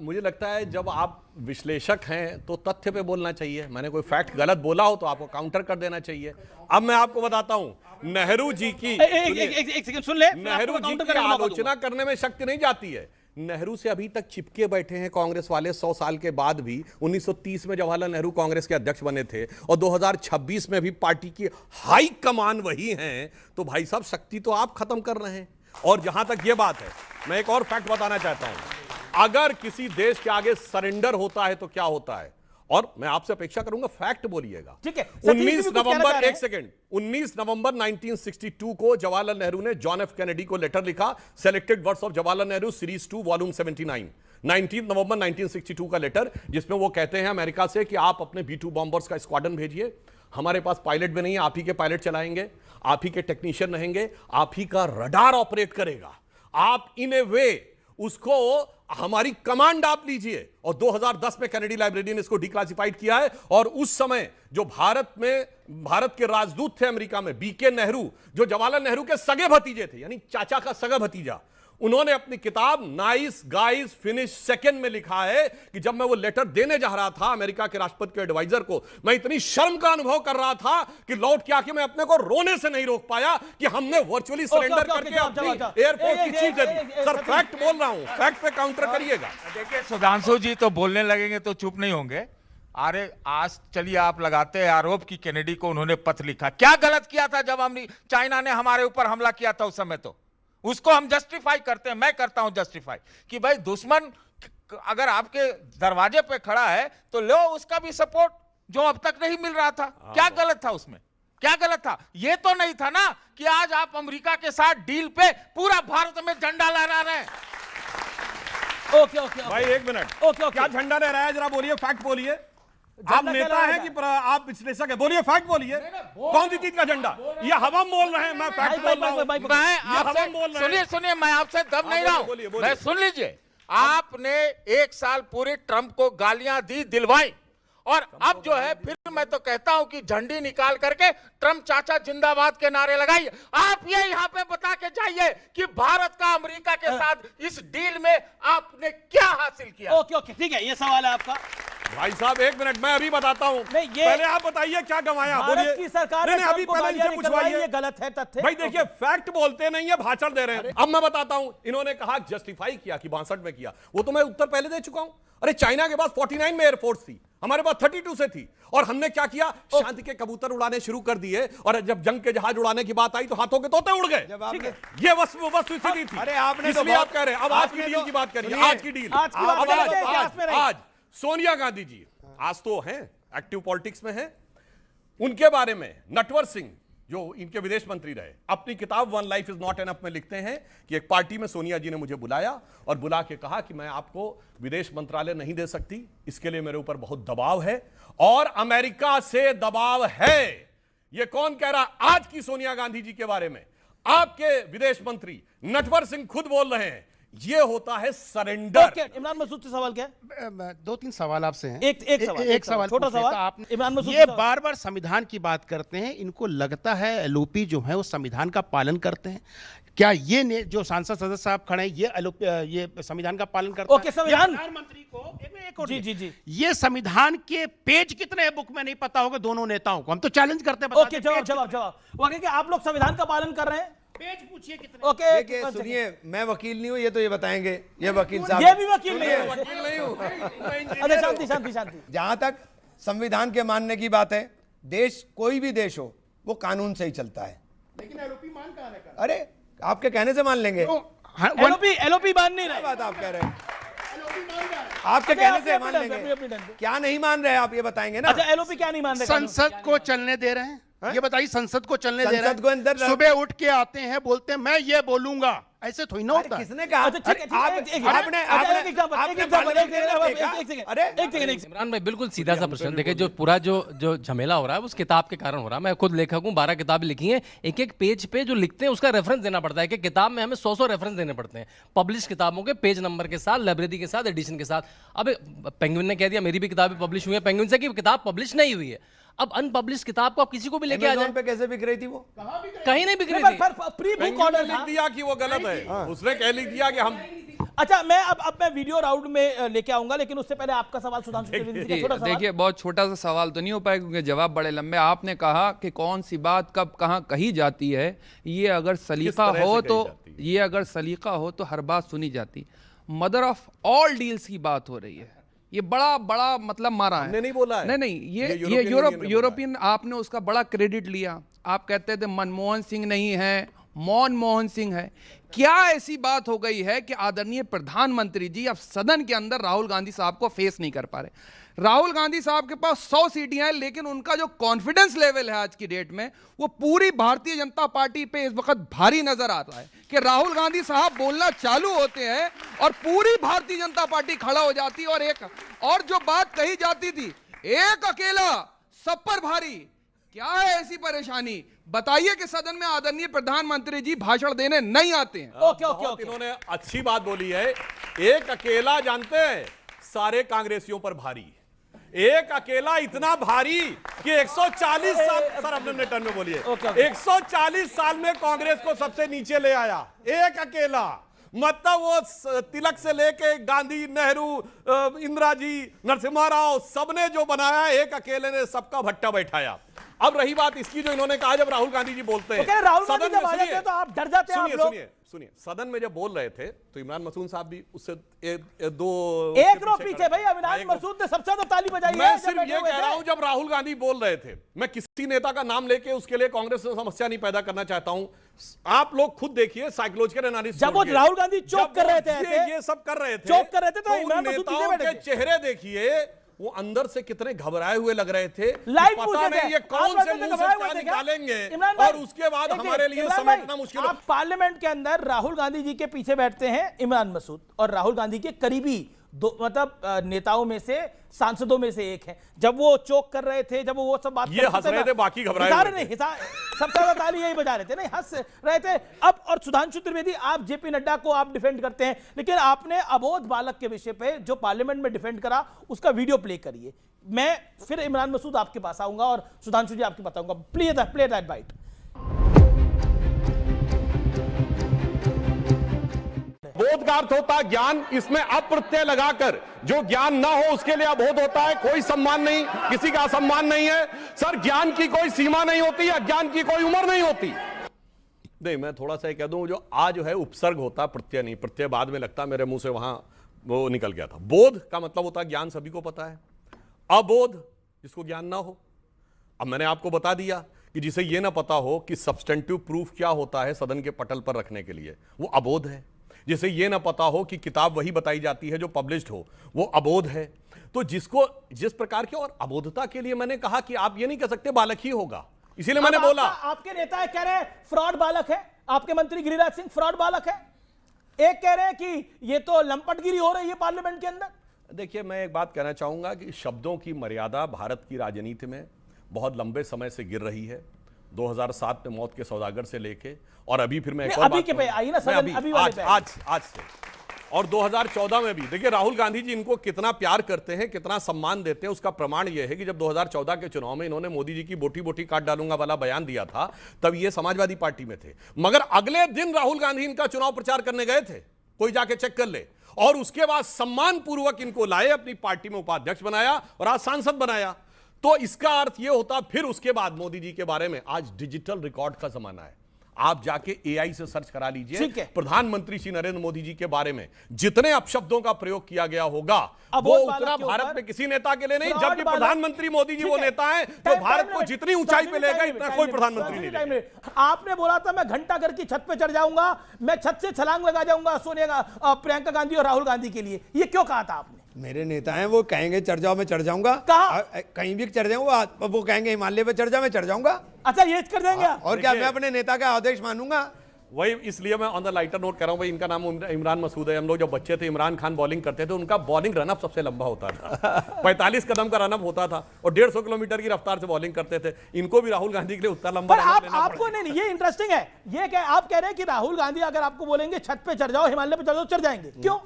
मुझे लगता है जब आप विश्लेषक हैं तो तथ्य पे बोलना चाहिए। मैंने कोई फैक्ट गलत बोला हो तो आपको काउंटर कर देना चाहिए। अब मैं आपको बताता हूं, नेहरू जी की एक सेकंड सुन ले, नेहरू जी की आलोचना करने में शक्ति नहीं जाती है। नेहरू से अभी तक चिपके बैठे हैं कांग्रेस वाले 100 साल के बाद भी। 1930 में जवाहरलाल नेहरू कांग्रेस के अध्यक्ष बने थे और 2026 में भी पार्टी की हाई कमान वही हैं, तो भाई साहब शक्ति तो आप खत्म कर रहे हैं। और जहां तक ये बात है, मैं एक और फैक्ट बताना चाहता हूं, अगर किसी देश के आगे सरेंडर होता है तो क्या होता है, और मैं आपसे अपेक्षा करूंगा फैक्ट बोलिएगा। ठीक है, 19 नवंबर, एक सेकंड, 19 नवंबर 1962 को जवाहरलाल नेहरू ने जॉन एफ कैनेडी को लेटर लिखा, selected words of Jawaharlal Nehru series 2 volume 79, 19 नवंबर 1962 का लेटर, जिसमें वो कहते हैं अमेरिका से कि आप अपने B-2 बॉम्बर्स का स्क्वाड्रन भेजिए, हमारे पास पायलट भी नहीं है, आप ही के पायलट चलाएंगे, आप ही के टेक्नीशियन रहेंगे, आप ही का रडार ऑपरेट करेगा, आप इन ए वे उसको हमारी कमांड आप लीजिए। और 2010 में कैनेडी लाइब्रेरी ने इसको डिक्लासिफाइड किया है। और उस समय जो भारत के राजदूत थे अमेरिका में, बीके नेहरू, जो जवाहरलाल नेहरू के सगे भतीजे थे, यानी चाचा का सगा भतीजा, उन्होंने अपनी किताब नाइस गाइस फिनिश सेकंड में लिखा है कि जब मैं वो लेटर देने जा रहा था अमेरिका के राष्ट्रपति के एडवाइजर को, मैं इतनी शर्म का अनुभव कर रहा था कि लौट के आके मैं अपने को रोने से नहीं रोक पाया कि हमने वर्चुअली सरेंडर करके अपनी एयरफोर्स की चीफ दे दी। सर फैक्ट बोल रहा हूं, फैक्ट पे काउंटर करिएगा। देखिए सुधांशु जी तो बोलने लगेंगे तो चुप नहीं होंगे। अरे आज चलिए आप लगाते हैं आरोप कि केनेडी को उन्होंने पत्र लिखा, क्या गलत किया था जब हम चाइना ने हमारे ऊपर हमला किया था उस समय? तो उसको हम जस्टिफाई करते हैं, मैं करता हूं जस्टिफाई कि भाई दुश्मन अगर आपके दरवाजे पे खड़ा है तो लो उसका भी सपोर्ट जो अब तक नहीं मिल रहा था। क्या गलत था उसमें? क्या गलत था? ये तो नहीं था ना कि आज आप अमेरिका के साथ डील पे पूरा भारत में झंडा लहरा रहे हैं। ओके ओके भाई एक मिनट, ओके क्या झंडा लहराया है? जरा बोलिए, फैक्ट बोलिए। आप नेता हैं कि आप विश्लेषक हैं? बोलिए, फैक्ट बोलिए। कौन सी चीज का झंडा? ये हम बोल रहे हैं, मैं फैक्ट बोल रहा हूं। सुनिए, मैं आपसे दब नहीं रहा हूं, मैं सुन लीजिए। आपने एक साल पूरे ट्रंप को गालियां दी, दिलवाई, और अब जो है फिर मैं तो कहता हूं कि झंडी निकाल करके ट्रंप चाचा जिंदाबाद के नारे लगाइए। आप ये यहाँ पे बता के जाइए कि भारत का अमेरिका के साथ इस डील में आपने क्या हासिल किया। ओके ओके ठीक है, ये सवाल है आपका। भाई साहब एक मिनट, मैं अभी बताता हूं। पहले आप बताइए क्या गंवाया। भारत की सरकार ने अभी पहले इनसे पूछवाइए। ये गलत है तथ्य। भाई देखिए, फैक्ट बोलते नहीं है, भाषण दे रहे हैं। अब मैं बताता हूं, इन्होंने कहा जस्टिफाई किया कि 62 में किया, वो तो मैं उत्तर पहले दे चुका हूं। अरे चाइना के पास 49 में एयरफोर्स थी, हमारे पास 32 से थी, और हमने क्या किया? शांति के कबूतर उड़ाने शुरू कर दिए, और जब जंग के जहाज उड़ाने की बात आई तो हाथों के तोते उड़ गए। ये वस्तुस्थिति थी। अरे आपने इसलिए आप कह रहे हैं। अब आज की डील की बात करिए। आज की डील, आज सोनिया गांधी जी आज तो हैं, एक्टिव पॉलिटिक्स में हैं। उनके बारे में नटवर सिंह जो इनके विदेश मंत्री रहे, अपनी किताब one life is not enough में लिखते हैं कि एक पार्टी में सोनिया जी ने मुझे बुलाया और बुला के कहा कि मैं आपको विदेश मंत्रालय नहीं दे सकती, इसके लिए मेरे ऊपर बहुत दबाव है, और अमेरिका से दबाव है। यह कौन कह रहा? आज की सोनिया गांधी जी के बारे में आपके विदेश मंत्री नटवर सिंह खुद बोल रहे हैं। ये होता है सरेंडर। इमरान मसूद से सवाल क्या है? 2-3 सवाल आपसे हैं। एक सवाल छोटा सवाल आप इमरान मसूद। ये बार बार संविधान की बात करते हैं, इनको लगता है एलओपी जो है वो संविधान का पालन करते हैं क्या? ये जो सांसद सदस्य साहब खड़े हैं ये संविधान का पालन करते हैं? संविधान प्रधानमंत्री को एक और जी ये संविधान के पेज कितने हैं बुक में नहीं पता होगा दोनों नेताओं को, हम तो चैलेंज करते हैं। ओके जवाब वो कह के आप लोग संविधान का पालन कर रहे हैं? पेज पूछिए कितने। ओके देखिए सुनिए, मैं वकील नहीं हूं, ये तो ये बताएंगे, ये वकील साहब। ये भी वकील नहीं है। वकील नहीं हूं। अरे शांति शांति शांति। जहां तक संविधान के मानने की बात है, देश कोई भी देश हो वो कानून से ही चलता है। लेकिन एलओपी मान कहां है? अरे आपके कहने से मान लेंगे। एलओपी मान नहीं रहे। बात आप कह रहे हैं, आपके कहने से मान लेंगे। क्या नहीं मान रहे आप ये बताएंगे ना? अच्छा एलओपी क्या नहीं मान रहे? संसद को चलने दे रहे हैं? ये बताइए, संसद को चलने दे रहे हैं? हैं? सुबह उठ के आते हैं, बोलते हैं मैं ये बोलूंगा, ऐसे थोड़ी ना होता। किसने कहा? इमरान भाई बिल्कुल सीधा सा प्रश्न। देखिए जो पूरा जो झमेला हो रहा है उस किताब के कारण हो रहा है। मैं खुद लेखक हूँ, 12 किताबें लिखी हैं। एक एक पेज पे जो लिखते हैं उसका रेफरेंस देना पड़ता है कि किताब में हमें 100 रेफरेंस देने पड़ते हैं, पब्लिश किताबों के पेज नंबर के साथ, लाइब्रेरी के साथ, एडिशन के साथ। अब पेंगुइन ने कह दिया मेरी भी किताबें पब्लिश हुई है, पेंगुइन से कि किताब पब्लिश नहीं हुई है। अब अनपब्लिश किताब को आप किसी को भी लेके आ जाए, पे कैसे बिक रही थी वो? कहीं नहीं बिक रही थी। प्री बुक ऑर्डर लिख दिया कि वो गलत है, उसने कह लिख दिया कि हम। अच्छा मैं अब मैं वीडियो राउंड में लेके आऊंगा, लेकिन उससे पहले आपका सवाल सुधांशु त्रिवेदी जी का। देखिए बहुत छोटा सा सवाल तो नहीं हो पाएगा क्योंकि जवाब बड़े लंबे। आपने कहा कि कौन सी बात कब कहाँ कही जाती है, ये अगर सलीका हो तो हर बात सुनी जाती। मदर ऑफ ऑल डील्स की बात हो रही है, ये बड़ा मतलब मारा है। नहीं बोला है। नहीं ये यूरोपियन आपने उसका बड़ा क्रेडिट लिया। आप कहते थे मनमोहन सिंह नहीं है, मनमोहन सिंह है। क्या ऐसी बात हो गई है कि आदरणीय प्रधानमंत्री जी अब सदन के अंदर राहुल गांधी साहब को फेस नहीं कर पा रहे? राहुल गांधी साहब के पास 100 सीटें हैं, लेकिन उनका जो कॉन्फिडेंस लेवल है आज की डेट में वो पूरी भारतीय जनता पार्टी पे इस वक्त भारी नजर आ रहा है कि राहुल गांधी साहब बोलना चालू होते हैं और पूरी भारतीय जनता पार्टी खड़ा हो जाती है। और जो बात कही जाती थी एक अकेला सब पर भारी, क्या है ऐसी परेशानी? बताइए कि सदन में आदरणीय प्रधानमंत्री जी भाषण देने नहीं आते हैं। ओके इन्होंने अच्छी बात बोली है। एक अकेला जानते हैं सारे कांग्रेसियों पर भारी, एक अकेला इतना भारी कि 140 साल, सर अपने टर्न में बोलिए, 140 साल में कांग्रेस को सबसे नीचे ले आया एक अकेला। मतलब वो तिलक से लेके गांधी, नेहरू, इंदिरा जी, नरसिम्हा राव, सबने जो बनाया, एक अकेले ने सबका भट्टा बैठाया। अब रही बात इसकी, जो इन्होंने कहा जब राहुल गांधी जी बोलते हैं राहुल गांधी जब आ जाते हैं तो आप डर जाते हैं। सुनिए, सदन में जब बोल रहे थे तो इमरान मसूद साहब भी उससे दो एक रो पीछे भाई, इमरान मसूद ने सबसे ज्यादा ताली बजाई है। मैं सिर्फ ये कह रहा हूं, जब राहुल गांधी बोल रहे थे, मैं किसी नेता का नाम लेके उसके लिए कांग्रेस में समस्या नहीं पैदा करना चाहता हूं। आप लोग खुद देखिए, साइकोलॉजिकल एनालिसिस, जब वो राहुल गांधी चौक कर रहे थे, ये सब कर रहे थे, चौक कर रहे थे, तो इमरान मसूद नेताओं के चेहरे देखिए, वो अंदर से कितने घबराए हुए लग रहे थे। लाइव पता नहीं ये कौन से मुंह से क्या निकालेंगे और उसके बाद हमारे लिए समेटना मुश्किल। आप पार्लियामेंट के अंदर राहुल गांधी जी के पीछे बैठते हैं इमरान मसूद, और राहुल गांधी के करीबी दो मतलब नेताओं में से, सांसदों में से एक है। जब वो चौक कर रहे थे, जब वो सब बात ये हंस रहे थे, बाकी घबराए हुए थे। सबसे ताली यही बजा रहे थे, नहीं हंस रहे थे। अब और सुधांशु त्रिवेदी, आप जेपी नड्डा को आप डिफेंड करते हैं, लेकिन आपने अबोध बालक के विषय पे जो पार्लियामेंट में डिफेंड करा, उसका वीडियो प्ले करिए। मैं फिर इमरान मसूद आपके पास आऊंगा और सुधांशु जी आपके बताऊंगा। Play that bite. बोध का अर्थ होता है ज्ञान, इसमें अप्रत्यय लगाकर जो ज्ञान ना हो उसके लिए अबोध होता है। कोई सम्मान नहीं, किसी का असम्मान नहीं है सर। ज्ञान की कोई सीमा नहीं होती, अज्ञान की कोई उम्र नहीं होती। नहीं, मैं थोड़ा सा कह दूं, जो आज जो है उपसर्ग होता है, प्रत्यय नहीं। प्रत्यय बाद में लगता है, मेरे मुंह से वहां वो निकल गया था। बोध का मतलब होता है ज्ञान, सभी को पता है। अबोध जिसको ज्ञान ना हो। अब मैंने आपको बता दिया कि जिसे ये ना पता हो कि सब्सटेंटिव प्रूफ क्या होता है सदन के पटल पर रखने के लिए, वो अबोध है। जिसे ये ना पता हो कि किताब वही बताई जाती है जो पब्लिश्ड हो, वो अबोध है। तो जिसको जिस प्रकार की, और अबोधता के लिए मैंने कहा कि आप ये नहीं कह सकते बालक ही होगा, इसीलिए मैंने बोला। आपके नेता कह रहे हैं फ्रॉड बालक है, आपके मंत्री गिरिराज सिंह फ्रॉड बालक है, एक कह रहे हैं कि ये तो लंपटगिरी हो रही है पार्लियामेंट के अंदर। देखिए, मैं एक बात कहना चाहूंगा कि शब्दों की मर्यादा भारत की राजनीति में बहुत लंबे समय से गिर रही है। 2007 में मौत के सौदागर से लेके, और अभी फिर मैं एक और अभी के पे आई ना सदन, अभी आज से, और 2014 में भी। देखिए, राहुल गांधी जी इनको कितना प्यार करते हैं, कितना सम्मान देते हैं, उसका प्रमाण यह है कि जब 2014 के चुनाव में इन्होंने मोदी जी की बोटी बोटी काट डालूंगा वाला बयान दिया था, तब ये समाजवादी पार्टी में थे। मगर अगले दिन राहुल गांधी इनका चुनाव प्रचार करने गए थे, कोई जाके चेक कर ले, और उसके बाद सम्मान पूर्वक इनको लाए, अपनी पार्टी में उपाध्यक्ष बनाया और आज सांसद बनाया। तो इसका अर्थ यह होता, फिर उसके बाद मोदी जी के बारे में, आज डिजिटल रिकॉर्ड का जमाना है। आप जाके एआई से सर्च करा लीजिए, प्रधानमंत्री श्री नरेंद्र मोदी जी के बारे में जितने अपशब्दों का प्रयोग किया गया होगा, वो उतना भारत में किसी नेता के लिए नहीं। जबकि प्रधानमंत्री मोदी जी वो नेता है जो भारत को जितनी ऊंचाई पे ले गए, इतना कोई प्रधानमंत्री नहीं ले। आपने बोला था मैं घंटा घर की छत पे चढ़ जाऊंगा, मैं छत से छलांग लगा जाऊंगा सोनिया, प्रियंका गांधी और राहुल गांधी के लिए। ये क्यों कहा था आपने? मेरे नेता हैं, वो कहेंगे चढ़ जाओ, मैं चढ़ जाऊंगा। कहीं भी चढ़ जाऊंगा, वो कहेंगे हिमालय पे चढ़ जाओ, मैं चढ़ जाऊंगा। अच्छा, ये कर देंगे और क्या मैं अपने नेता का आदेश मानूंगा? वही, इसलिए मैं ऑन द लाइटर नोट कर रहा हूं भाई। इनका नाम इमरान मसूद है। हम लोग जब बच्चे थे, इमरान खान बॉलिंग करते थे, उनका बॉलिंग रनअप सबसे लंबा होता था। 45 कदम का रनअप होता था और 150 किलोमीटर की रफ्तार से बॉलिंग करते थे। इनको भी राहुल गांधी के लिए उतना लंबा आपको नहीं, ये इंटरेस्टिंग है। ये आप कह रहे हैं कि राहुल गांधी अगर आपको बोलेंगे छत पे चढ़ जाओ, हिमालय पे चढ़ जाओ, चढ़ जाएंगे। क्यों?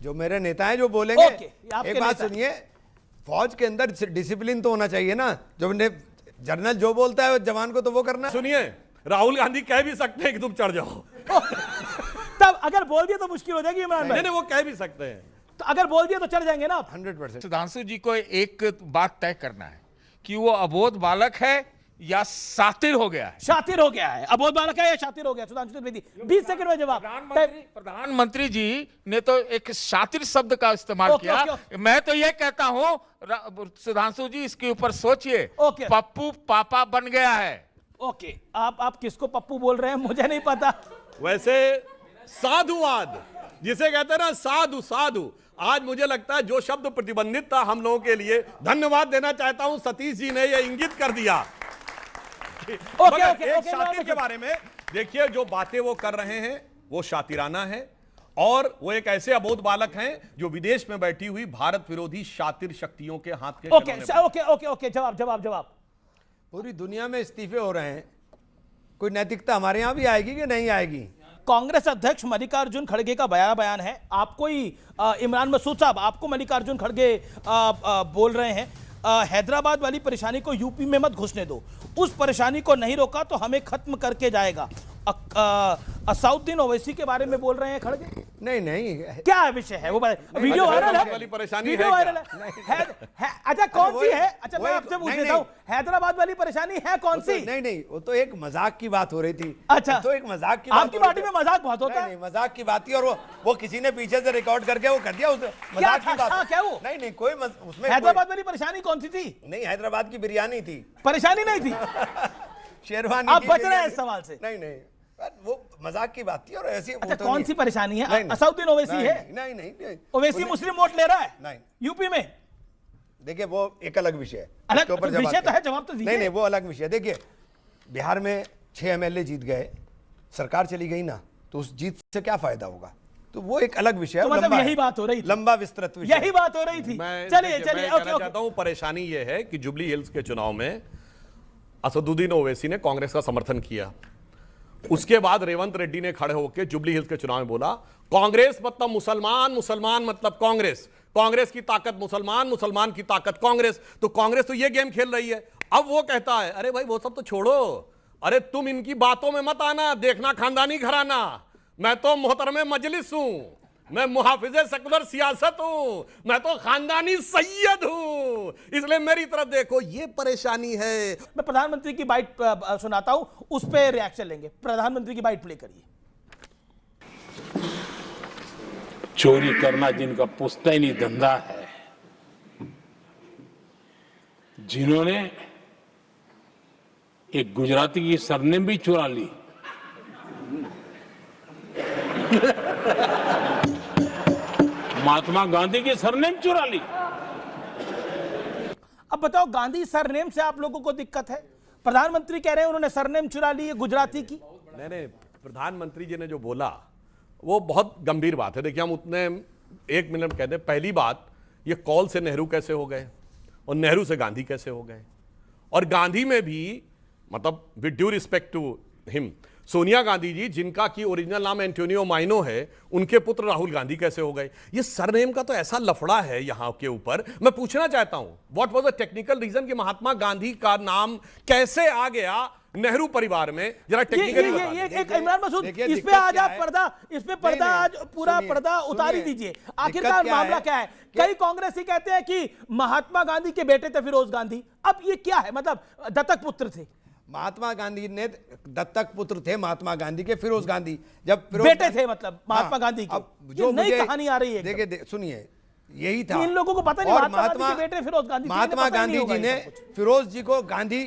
जो मेरे नेता हैं जो बोलेंगे। एक बात सुनिए, फौज के अंदर डिसिप्लिन तो होना चाहिए ना। जो जनरल जो बोलता है जवान को तो वो करना। सुनिए, राहुल गांधी कह भी सकते हैं कि तुम चढ़ जाओ। तब अगर बोल दिया तो मुश्किल हो जाएगी इमरान भाई। नहीं, वो कह भी सकते हैं, तो अगर बोल दिया तो चढ़ जाएंगे ना 100%। सुधांशु जी को एक बात तय करना है कि वो अबोध बालक है या शातिर हो गया है। शातिर हो गया है, अबोध बालक है या शातिर हो गया? सुधांशु त्रिवेदी 20 सेकंड में जवाब। प्रधानमंत्री जी ने तो एक शातिर शब्द का इस्तेमाल किया। मैं तो ये कहता हूं सुधांशु जी, इसके ऊपर सोचिए। पप्पू पापा बन गया है। ओके, आप किसको पप्पू बोल रहे हैं मुझे नहीं पता। वैसे साधुवाद जिसे कहते हैं ना, साधु साधु, आज मुझे लगता है जो शब्द प्रतिबंधित था हम लोगों के लिए, धन्यवाद देना चाहता हूं, सतीश जी ने यह इंगित कर दिया। एक शातिर के बारे में देखिए, जो बातें वो कर रहे हैं वो शातिराना है, और वो एक ऐसे अबोध बालक हैं जो विदेश में बैठी हुई भारत विरोधी शातिर शक्तियों के हाथ के। ओके, जवाब। पूरी दुनिया में इस्तीफे हो रहे हैं, कोई नैतिकता हमारे यहां भी आएगी कि नहीं आएगी? कांग्रेस अध्यक्ष मल्लिकार्जुन खड़गे का बयान है। आपको ही इमरान मसूद साहब, आपको मल्लिकार्जुन खड़गे बोल रहे हैं हैदराबाद वाली परेशानी को यूपी में मत घुसने दो, उस परेशानी को नहीं रोका तो हमें खत्म करके जाएगा। असाउद्दीन ओवैसी के बारे में बोल रहे हैं खड़गे? नहीं नहीं, क्या विषय है वो? वीडियो वायरल है, वाली परेशानी वीडियो है वायरल है। अच्छा कौन सी है? अच्छा मैं वो- आपसे पूछ नहीं, लेता हूँ, हैदराबाद वाली परेशानी है कौन सी? नहीं नहीं, वो तो एक मजाक की बात हो रही थी। अच्छा, तो एक मजाक की आपकी पार्टी में मजाक बहुत होता है। नहीं, मजाक की बात थी, और वो किसी ने पीछे से रिकॉर्ड करके वो कर दिया, उस मजाक की बात। क्या वो? नहीं नहीं, कोई उसमें हैदराबाद वाली परेशानी कौन सी थी? नहीं, हैदराबाद की बिरयानी थी, परेशानी नहीं थी। शेरवानी। आप बच रहे हैं इस सवाल से? नहीं नहीं, वो मजाक की बात थी और ऐसी। अच्छा कौन सी परेशानी है? असाउद्दीन ओवैसी है? नहीं नहीं, ओवैसी मुस्लिम वोट ले रहा है नहीं यूपी में? देखिए वो एक अलग विषय है, अलग उसके ऊपर विषय तो है, जवाब तो दीजिए। नहीं नहीं, वो अलग विषय है। देखिए बिहार में 6 MLA जीत गए, सरकार चली गई ना, तो उस जीत से क्या फायदा होगा? तो वो एक अलग विषय है, तो मतलब यही बात हो रही थी, लंबा विस्तृत विषय, यही बात हो रही थी। मैं चलिए मैं चलिए, कहना चाहता हूं, परेशानी यह है कि जुबली हिल्स के चुनाव में असदुद्दीन ओवैसी ने कांग्रेस का समर्थन किया। उसके बाद रेवंत रेड्डी ने खड़े होकर जुबली हिल्स के चुनाव में बोला कांग्रेस मतलब मुसलमान, मुसलमान मतलब कांग्रेस, कांग्रेस की ताकत मुसलमान, मुसलमान की ताकत कांग्रेस। तो कांग्रेस तो ये गेम खेल रही है। अब वो कहता है अरे भाई वो सब तो छोड़ो, अरे तुम इनकी बातों में मत आना, देखना खानदानी घराना, मैं तो मोहतरमे मजलिस हूं, मैं मुहाफिजे सेकुलर सियासत हूं, मैं तो खानदानी सैयद हूं, इसलिए मेरी तरफ देखो। ये परेशानी है। मैं प्रधानमंत्री की बाइट सुनाता हूं, उस पर रिएक्शन लेंगे। प्रधानमंत्री की बाइट प्ले करिए। चोरी करना जिनका पुश्तैनी धंधा है, जिन्होंने एक गुजराती की सरनेम भी चुरा ली, महात्मा गांधी की सरनेम चुरा ली। अब बताओ, गांधी सरनेम से आप लोगों को दिक्कत है? प्रधानमंत्री कह रहे हैं उन्होंने सरनेम चुरा ली है गुजराती की। नहीं, प्रधानमंत्री जी ने जो बोला वो बहुत गंभीर बात है। देखिए हम उतने 1 मिनट में कहते हैं। पहली बात, ये कॉल से नेहरू कैसे हो गए और नेहरू से गांधी कैसे हो गए, और गांधी में भी मतलब with due respect to him, Sonia Gandhi ji जिनका की ओरिजिनल नाम एंटोनियो माइनो है, उनके पुत्र राहुल गांधी कैसे हो गए? ये सरनेम का तो ऐसा लफड़ा है यहां के ऊपर। मैं पूछना चाहता हूं what was the technical reason कि महात्मा गांधी का नाम कैसे आ गया नेहरू परिवार में? जरा टेक्निकली एक इमरान मसूद, इस पे आज आप पर्दा, इस पे पर्दा आज पूरा पर्दा उतारी दीजिए। आखिरकार मामला क्या है? कई कांग्रेसी कहते हैं कि महात्मा गांधी के बेटे थे फिरोज गांधी। अब ये क्या है? मतलब दत्तक पुत्र थे? महात्मा गांधी ने दत्तक पुत्र थे महात्मा गांधी के, फिरोज गांधी जब बेटे थे, मतलब महात्मा गांधी के। जो नई कहानी आ रही है। देखिए सुनिए, यही था। इन लोगों को पता नहीं और महात्मा गांधी के बेटे फिरोज गांधी। महात्मा गांधी जी ने फिरोज जी को गांधी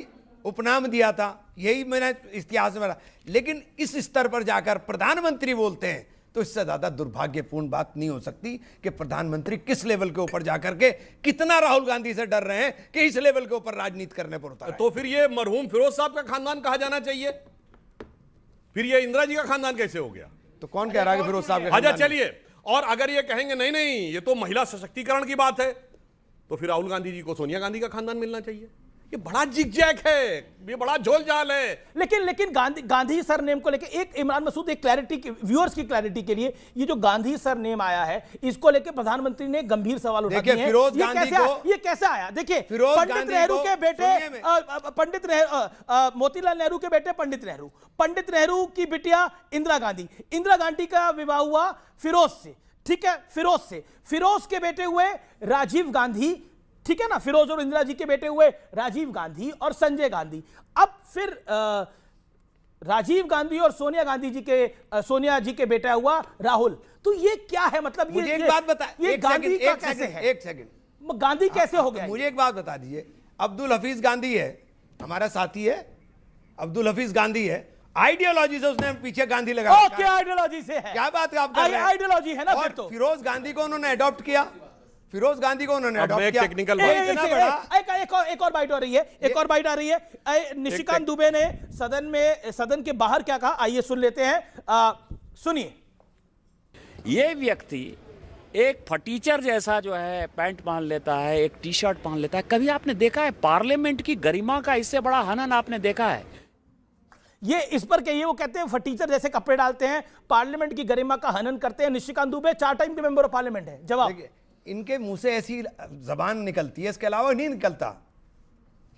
उपनाम दिया था, यही मैंने इतिहास में। लेकिन इस स्तर पर जाकर प्रधानमंत्री बोलते हैं, तो इससे ज्यादा दुर्भाग्यपूर्ण बात नहीं हो सकती कि प्रधानमंत्री किस लेवल के ऊपर जाकर के कितना राहुल गांधी से डर रहे हैं कि इस लेवल के ऊपर राजनीति करने पर उतर। तो फिर ये मरहूम फिरोज साहब का खानदान कहा जाना चाहिए, फिर ये इंदिरा जी का खानदान कैसे हो गया? तो कौन कह रहा है कि फिरोज साहब अच्छा चलिए, और अगर ये कहेंगे नहीं नहीं ये तो महिला सशक्तिकरण की बात है, तो फिर राहुल गांधी जी को सोनिया गांधी का खानदान मिलना चाहिए। ये बड़ा जिगजैग है, ये बड़ा झोलझाल है। लेकिन गांधी सरनेम को लेके एक इमरान मसूद, एक क्लैरिटी, व्यूअर्स की क्लैरिटी के लिए, ये जो गांधी सरनेम आया है इसको लेके प्रधानमंत्री ने गंभीर सवाल उठा दिए हैं। फिरोज गांधी को ये कैसे आया? देखिए, पंडित नेहरू के बेटे मोतीलाल नेहरू के बेटे पंडित नेहरू की बिटिया इंदिरा गांधी का विवाह हुआ फिरोज से, ठीक है, फिरोज के बेटे हुए राजीव गांधी, ठीक है ना। फिरोज और इंदिरा जी के बेटे हुए राजीव गांधी और संजय गांधी। अब फिर राजीव गांधी और सोनिया जी के बेटा हुआ राहुल। तो ये क्या है? मतलब मुझे एक बात बता, ये गांधी का कैसे है? एक सेकंड, गांधी कैसे हो गया? मुझे एक बात बता दीजिए, अब्दुल हफीज गांधी है, हमारा साथी है, अब्दुल हफीज गांधी है, आइडियोलॉजी से उसने पीछे गांधी लगा। क्या आइडियोलॉजी से है? क्या बात आप कर रहे हैं? आइडियोलॉजी है ना। फिर तो फिरोज गांधी को उन्होंने अडॉप्ट किया, फिरोज गांधी को उन्होंने अडॉप्ट किया। टेक्निकल एक और बाइट आ रही है, निशिकांत दुबे ने सदन के बाहर क्या कहा, आइए सुन लेते हैं, सुनिए। ये व्यक्ति एक फटीचर जैसा जो है पैंट पहन लेता है, एक टी शर्ट पहन लेता है। कभी आपने देखा है पार्लियामेंट की गरिमा का इससे बड़ा हनन आपने देखा है? ये इस पर कहिए, वो कहते हैं फटीचर जैसे कपड़े डालते हैं, पार्लियामेंट की गरिमा का हनन करते हैं। निशिकांत दुबे 4 टाइम के मेंबर ऑफ पार्लियामेंट है। जवाब, इनके मुंह से ऐसी जबान निकलती है, इसके अलावा नहीं निकलता।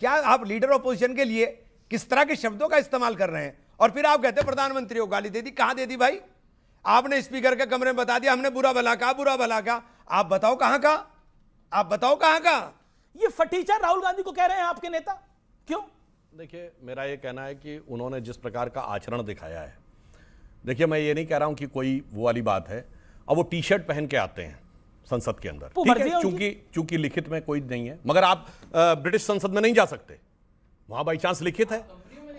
क्या आप लीडर ऑपोजिशन के लिए किस तरह के शब्दों का इस्तेमाल कर रहे हैं? और फिर आप कहते प्रधानमंत्री को गाली दे दी। कहां दे दी भाई? आपने स्पीकर के कमरे में बता दिया हमने बुरा भला कहा, बुरा भला कहा। आप बताओ कहां का, आप बताओ कहां का? ये फटीचर राहुल गांधी को कह रहे हैं आपके नेता, क्यों? देखिए, मेरा ये कहना है कि उन्होंने जिस प्रकार का आचरण दिखाया है, देखिए मैं ये नहीं कह रहा हूं कि कोई वो वाली बात है। अब वो टी शर्ट पहन के आते हैं संसद के अंदर, ठीक है, चूंकि लिखित में कोई नहीं है, मगर आप ब्रिटिश संसद में नहीं जा सकते, वहां बाई चांस लिखित है।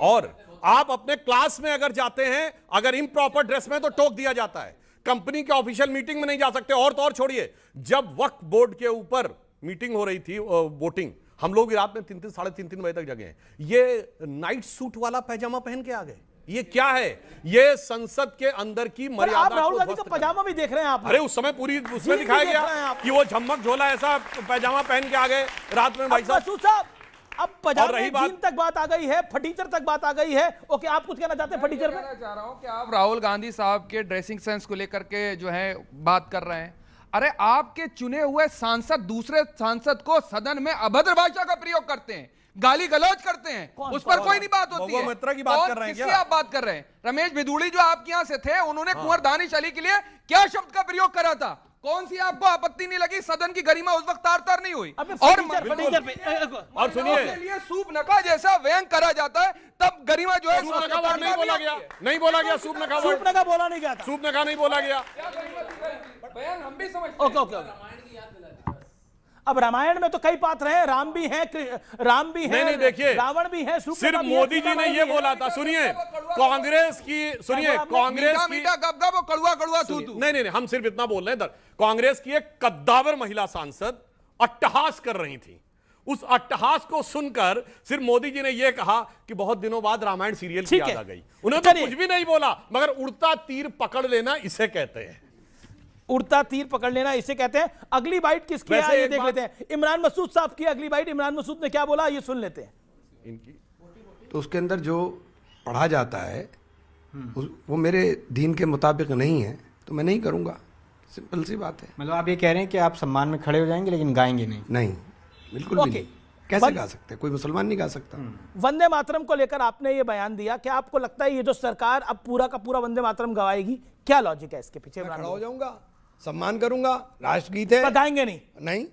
और आप अपने क्लास में अगर जाते हैं, अगर इम्प्रॉपर ड्रेस में, तो टोक दिया जाता है। कंपनी के ऑफिशियल मीटिंग में नहीं जा सकते। और तो और छोड़िए, जब वक्फ बोर्ड के ऊपर मीटिंग हो रही थी, वोटिंग, हम लोग रात में 3-3 साढ़े 3-3 बजे तक जगे हैं। ये नाइट सूट वाला पैजामा पहन के आ गए। ये क्या है? ये संसद के अंदर की मर्यादा। आप राहुल गांधी का पैजामा भी देख रहे हैं आप? अरे उस समय पूरी उसमें दिखाया गया कि वो झमक झोला ऐसा पैजामा पहन के आ गए रात में। भाई साहब, अब पैजामे जीन तक बात आ गई है, फटीचर तक बात आ गई है। ओके, आप कुछ कहना चाहते हैं फटीचर में? कहना चाह रहा हूं कि आप राहुल गांधी साहब के ड्रेसिंग सेंस को लेकर के जो है बात कर रहे हैं। अरे आपके चुने हुए सांसद दूसरे सांसद को सदन में अभद्र भाषा का प्रयोग करते हैं, गाली गलौज करते हैं, उस पर कोई नहीं बात होती है। मित्र की बात कर रहे हैं क्या? आप बात कर रहे हैं रमेश भिदुड़ी जो आपके यहां से थे, उन्होंने कुंवर दानिश अली के लिए क्या शब्द का प्रयोग करा था? कौन सी आपको आपत्ति नहीं लगी? सदन की गरिमा उस वक्त तार-तार नहीं हुई। और सुनिए, लिए सूप नका जैसा व्यंग करा जाता है, तब गरिमा जो है नहीं बोला गया, नहीं बोला गया सूप नका बोला नहीं गया था, सूप नका नहीं बोला गया। बयान हम भी समझते हैं। ओके। अब रामायण में तो कई पात्र हैं, राम भी हैं, नहीं देखिए, रावण भी है, सिर्फ मोदी जी ने ये बोला था। सुनिए, कांग्रेस की कड़ुआ कड़ुआ थू नहीं, हम सिर्फ इतना बोल रहे हैं। कांग्रेस की एक कद्दावर महिला सांसद अट्टहास कर रही थी। उस अट्टहास को सुनकर सिर्फ मोदी जी ने यह कहा कि बहुत दिनों बाद रामायण सीरियल की याद आ गई। उन्होंने तो कुछ भी नहीं बोला, मगर उड़ता तीर पकड़ लेना इसे कहते हैं। उड़ता तीर पकड़ लेना इसे कहते हैं। अगली बाइट किसकी है ये देख लेते हैं। इमरान मसूद साहब की अगली बाइट, इमरान मसूद ने क्या बोला ये सुन लेते हैं। इनकी तो उसके अंदर जो पढ़ा जाता है वो मेरे दीन के मुताबिक नहीं है, तो मैं नहीं करूंगा। सिंपल सी बात है। मतलब आप ये कह रहे हैं कि आप सम्मान में खड़े हो जाएंगे लेकिन गाएंगे नहीं? नहीं, बिल्कुल भी नहीं। कैसे गा सकते? कोई मुसलमान नहीं गा सकता। वंदे मातरम को लेकर आपने ये बयान दिया, क्या आपको लगता है ये जो सरकार अब पूरा का पूरा वंदे मातरम गवाएगी, क्या लॉजिक है इसके पीछे? मैं खड़ा हो जाऊंगा, सम्मान करूंगा, राष्ट्रगीत है। गाएंगे नहीं? नहीं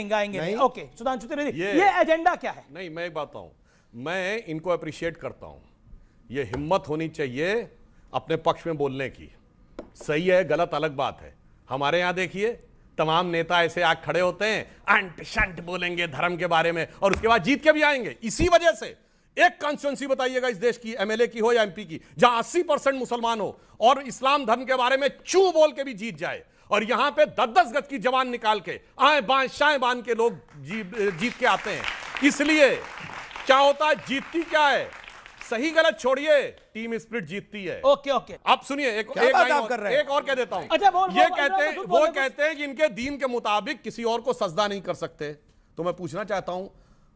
गाएंगे नहीं। ओके, सुधांशु त्रिवेदी, ये एजेंडा क्या है? नहीं, मैं एक बात बताऊं, मैं इनको अप्रिशिएट करता हूं। ये हिम्मत होनी चाहिए अपने पक्ष में बोलने की। सही है गलत अलग बात है। हमारे यहां देखिए तमाम नेता ऐसे आग खड़े होते हैं, अंट शंट बोलेंगे धर्म के बारे में, और उसके बाद जीत के भी आएंगे। इसी वजह से एक कॉन्स्टिट्यूंसी बताइएगा इस देश की, एमएलए की हो या एमपी की, जहां 80% मुसलमान हो और इस्लाम धर्म के बारे में चू बोल के भी जीत जाए, और यहां पे 10-10 गज की जवान निकाल के आए बाएं शाएं बांध के लोग जीत के आते हैं। इसलिए क्या होता है, जीतती क्या है, सही गलत छोड़िए, टीम स्पिरिट जीतती है। ओके। आप सुनिए, एक और कह देता हूं। ये कहते हैं कि इनके दीन के मुताबिक किसी और को सजदा नहीं कर सकते। तो मैं पूछना चाहता हूं,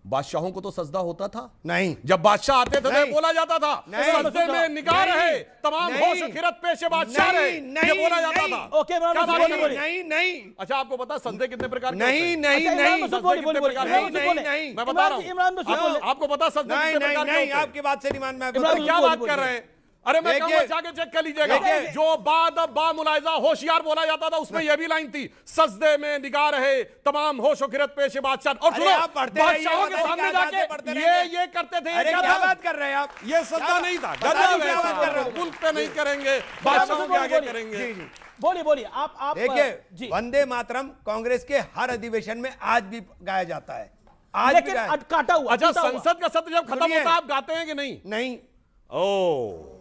बादशाहों को तो सजदा होता था? नहीं। जब बादशाह आते थे तो बोला जाता था सजदे में निगाह रहे, तमाम होश खिरत पेशे बादशाह रहे, ये बोला जाता था। ओके, नहीं। अच्छा, आपको पता सजदे कितने प्रकार के? नहीं। मैं बता रहा हूं, आपको पता सजदे कितने प्रकार के? नहीं, आपकी बात से नहीं मान। मैं क्या बात कर रहे हैं? अरे मैं कहूंगा जाके चेक कर लीजिएगा। जो बा मुलायजा होशियार बोला जाता था, उसमें यह भी लाइन थी, सजदे में निगाह रहे, तमाम होश खिरत पेशे बादशाह। और सुनो, बादशाहों के सामने जाके ये करते थे। क्या बात कर रहे हैं आप? ये सजदा नहीं था, मुल्क पे नहीं करेंगे, बादशाहों के आगे करेंगे। बोलिए आप देखिए, वंदे मातरम कांग्रेस के हर अधिवेशन में आज भी गाया जाता है, आज लेकिन काटा हुआ। अच्छा, संसद का सत्र जब खत्म होता है आप गाते हैं कि नहीं? नहीं। ओह,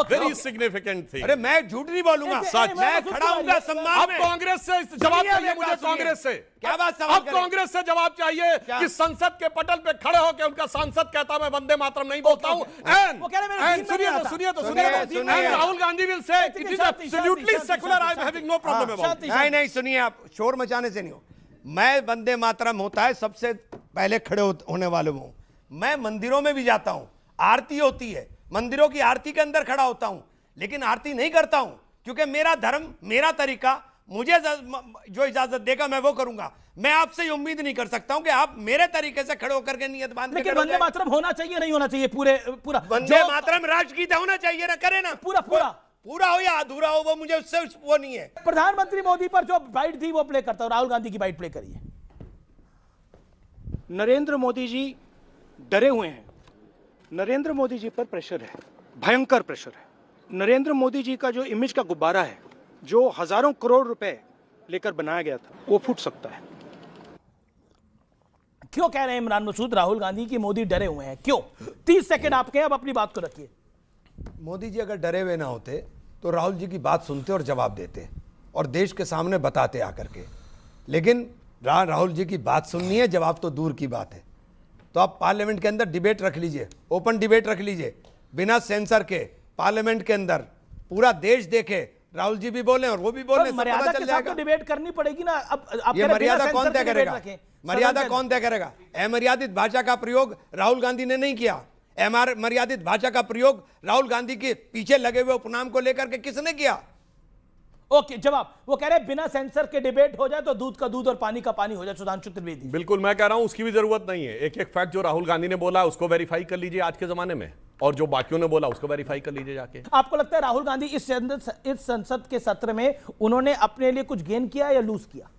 वेरी सिग्निफिकेंट थिंग। अरे मैं झूठ नहीं बोलूंगा, सच। मैं खड़ा हूंगा सम्मान में। अब कांग्रेस से जवाब चाहिए मुझे, कांग्रेस से। क्या बात? अब कांग्रेस से जवाब चाहिए कि संसद के पटल पे खड़े होकर उनका सांसद कहता मैं वंदे मात्रम नहीं बोलता हूं। सुनिए, Rahul Gandhi will say it is absolutely secular, I am having no problem about. नहीं, सुनिए, आप शोर मचाने से नहीं हो। मैं वंदे मातरम होता है सबसे पहले खड़े होने वालों हूं। मैं मंदिरों में भी जाता हूं, आरती होती है, मंदिरों की आरती के अंदर खड़ा होता हूं, लेकिन आरती नहीं करता हूं क्योंकि मेरा धर्म, मेरा तरीका मुझे जो इजाजत देगा मैं वो करूंगा। मैं आपसे ये उम्मीद नहीं कर सकता हूं कि आप मेरे तरीके से खड़े होकर के नियत बांध के लेकिन वंदे मातरम होना चाहिए नहीं होना चाहिए पूरा वंदे मातरम राष्ट्रगीत होना चाहिए ना, करे ना, पूरा हो या अधूरा हो, वो मुझे उससे वो नहीं है। प्रधानमंत्री मोदी पर जो बाइट थी वो प्ले करता हूं, राहुल गांधी की बाइट प्ले करिए। नरेंद्र मोदी जी डरे हुए हैं। नरेंद्र मोदी जी पर प्रेशर है, भयंकर प्रेशर है। नरेंद्र मोदी जी का जो इमेज का गुब्बारा है, जो हजारों करोड़ रुपए लेकर बनाया गया था, वो फूट सकता है। क्यों कह रहे हैं इमरान मसूद राहुल गांधी की मोदी डरे हुए हैं, क्यों? 30 सेकंड आपके, अब अपनी बात को रखिए। मोदी जी अगर डरे हुए ना होते तो राहुल जी की बात सुनते और जवाब देते और देश के सामने बताते आकर के। लेकिन राहुल जी की बात सुननी है, जवाब तो दूर की बात है। तो आप पार्लियामेंट के अंदर डिबेट रख लीजिए, ओपन डिबेट रख लीजिए, बिना सेंसर के पार्लियामेंट के अंदर पूरा देश देखे, राहुल जी भी बोले और वो भी बोले, मर्यादा के साथ तो डिबेट करनी पड़ेगी ना। अब ये मर्यादा कौन तय करेगा? मर्यादा कौन तय करेगा? अमर्यादित भाषा का प्रयोग राहुल गांधी ने नहीं किया। मर्यादित भाषा का प्रयोग राहुल गांधी के पीछे लगे हुए उपनाम को लेकर के किसने किया? ओके, जवाब। वो कह रहे हैं बिना सेंसर के डिबेट हो जाए तो दूध का दूध और पानी का पानी हो जाए। सुधांशु त्रिवेदी। बिल्कुल, मैं कह रहा हूं उसकी भी जरूरत नहीं है। एक एक फैक्ट जो राहुल गांधी ने बोला उसको वेरीफाई कर लीजिए आज के जमाने में, और जो बाकियों ने बोला उसको वेरीफाई कर लीजिए जाके। आपको लगता है राहुल गांधी इस संसद के सत्र में उन्होंने अपने लिए कुछ गेन किया या लूज किया?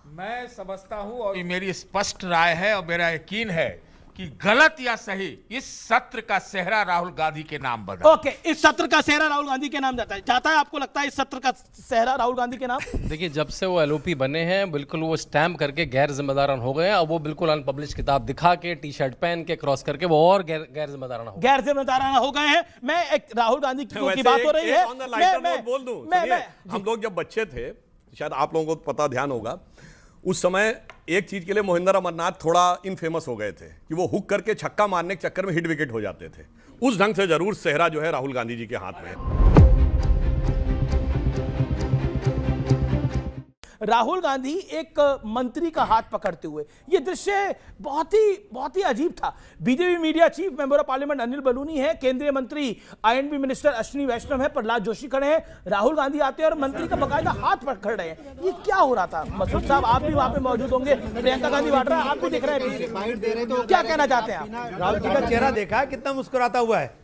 मैं समझता हूं और मेरी स्पष्ट राय है और मेरा यकीन है कि गलत या सही इस सत्र का सेहरा राहुल गांधी के नाम बना। ओके, इस सत्र का सेहरा राहुल गांधी के नाम जाता है आपको लगता है इस सत्र का सेहरा राहुल गांधी के नाम? देखिए, जब से वो एलओपी बने हैं बिल्कुल वो स्टैम्प करके गैर जिम्मेदारान हो गए हैं। अब वो बिल्कुल अनपब्लिश किताब दिखा के, टी शर्ट पहन के, क्रॉस करके वो और गैर जिम्मेदाराना हो गए हैं। मैं एक राहुल गांधी की बात हो रही है, बोल दूं, हम लोग जब बच्चे थे, शायद आप लोगों को पता ध्यान होगा, उस समय एक चीज के लिए मोहिंदर अमरनाथ थोड़ा इनफेमस हो गए थे कि वो हुक करके छक्का मारने के चक्कर में हिट विकेट हो जाते थे। उस ढंग से जरूर सेहरा जो है राहुल गांधी जी के हाथ में है। राहुल गांधी एक मंत्री का हाथ पकड़ते हुए, यह दृश्य बहुत ही अजीब था। BJP media chief member of parliament Anil Baluni है, केंद्रीय मंत्री आईएनबी मिनिस्टर अश्विनी वैष्णव है, प्रहलाद जोशी खड़े हैं, राहुल गांधी आते हैं और मंत्री का बकायदा हाथ पकड़ रहे हैं। ये क्या हो रहा था? मसूद साहब आप भी वहां पे मौजूद होंगे, प्रियंका गांधी वाड्रा आप भी दिख रहे हैं पीछे, क्या कहना चाहते हैं आप? राहुल जी का चेहरा देखा है कितना मुस्कुराता हुआ है?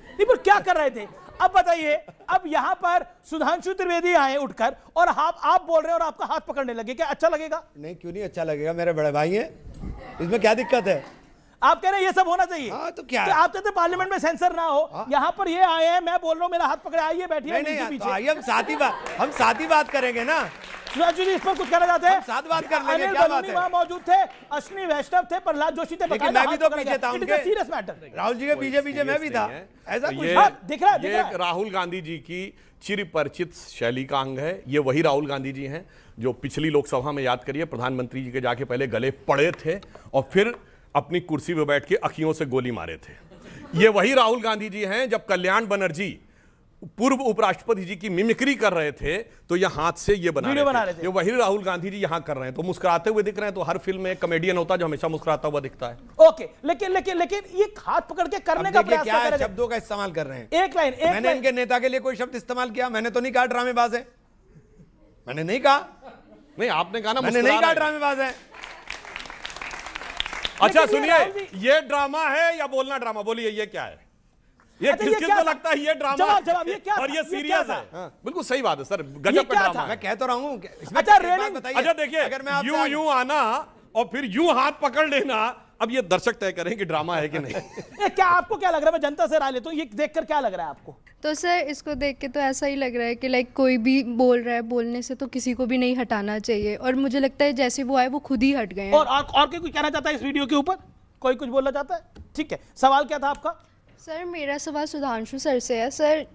नहीं, पर क्या कर रहे थे? अब बताइए, अब यहां पर सुधांशु त्रिवेदी आए उठकर और आप बोल रहे हैं और आपका हाथ पकड़ने लगे, क्या अच्छा लगेगा? नहीं, क्यों नहीं अच्छा लगेगा, मेरे बड़े भाई हैं, इसमें क्या दिक्कत है? आप कह रहे हैं ये सब होना चाहिए। हाँ, तो क्या तो आप कहते पार्लियामेंट में सेंसर ना हो, यहाँ पर ये आए हैं, मैं बोल रहा हूँ मेरा हाथ पकड़े, आइए बैठिए पीछे। आइए, हम साथ ही बात करेंगे ना। सुधांशु जी इस पर कुछ कहना चाहते हैं? साथ बात कर लेंगे, अनिल क्या बात बलूनी है? वहां मौजूद थे, अश्विनी वैष्णव थे, प्रहलाद जोशी थे, लेकिन मैं भी तो पीछे था उनके। Serious matter. राहुल जी के पीछे मैं भी था, ऐसा कुछ दिख रहा है। राहुल गांधी जी की चिरपरिचित शैली का अंग है। ये वही राहुल गांधी जी हैं जो पिछली लोकसभा में, याद करिए, प्रधानमंत्री जी के जाके पहले गले पड़े थे और फिर अपनी कुर्सी पे बैठ के अखियों से गोली मारे थे। ये वही राहुल गांधी जी हैं जब कल्याण बनर्जी पूर्व उपराष्ट्रपति जी की मिमिक्री कर रहे थे तो ये हाथ से ये बना रहे थे। ये वही राहुल गांधी जी यहाँ कर रहे हैं, तो मुस्कुराते हुए दिख रहे हैं। तो हर फिल्म में एक कॉमेडियन होता है जो हमेशा मुस्कुराता हुआ दिखता है। ओके, लेकिन ये हाथ पकड़ के करने का प्रयास क्या है? शब्दों का इस्तेमाल कर रहे हैं। एक लाइन मैंने इनके नेता के लिए कोई शब्द इस्तेमाल किया? मैंने तो नहीं कहा ड्रामेबाज है, मैंने नहीं कहा। नहीं, आपने कहा ना, मैंने नहीं कहा ड्रामेबाज है। अच्छा सुनिए, ये ड्रामा है या बोलना ड्रामा? बोलिए, ये क्या है? ये किसको लगता है ये ड्रामा जवाब ये क्या और ये सीरियस है? बिल्कुल सही बात है सर, गजब का ड्रामा। मैं कह तो रहा हूं। अच्छा देखिए, यूं आना और फिर यूं हाथ पकड़ लेना, अब ये दर्शक तय करें कि ड्रामा है कि नहीं। क्या आपको क्या लग रहा है? मैं जनता से राय लेता हूं, ये देखकर क्या लग रहा है आपको? तो सर इसको देख के तो ऐसा ही लग रहा है कि लाइक कोई भी बोल रहा है, बोलने से तो किसी को भी नहीं हटाना चाहिए, और मुझे लगता है जैसे वो आए वो खुद ही हट गए हैं। और कोई कुछ कहना चाहता है इस वीडियो के ऊपर? कोई कुछ बोलना चाहता है? ठीक है, सवाल क्या था आपका? सर मेरा सवाल सुधांशु सर से है। सर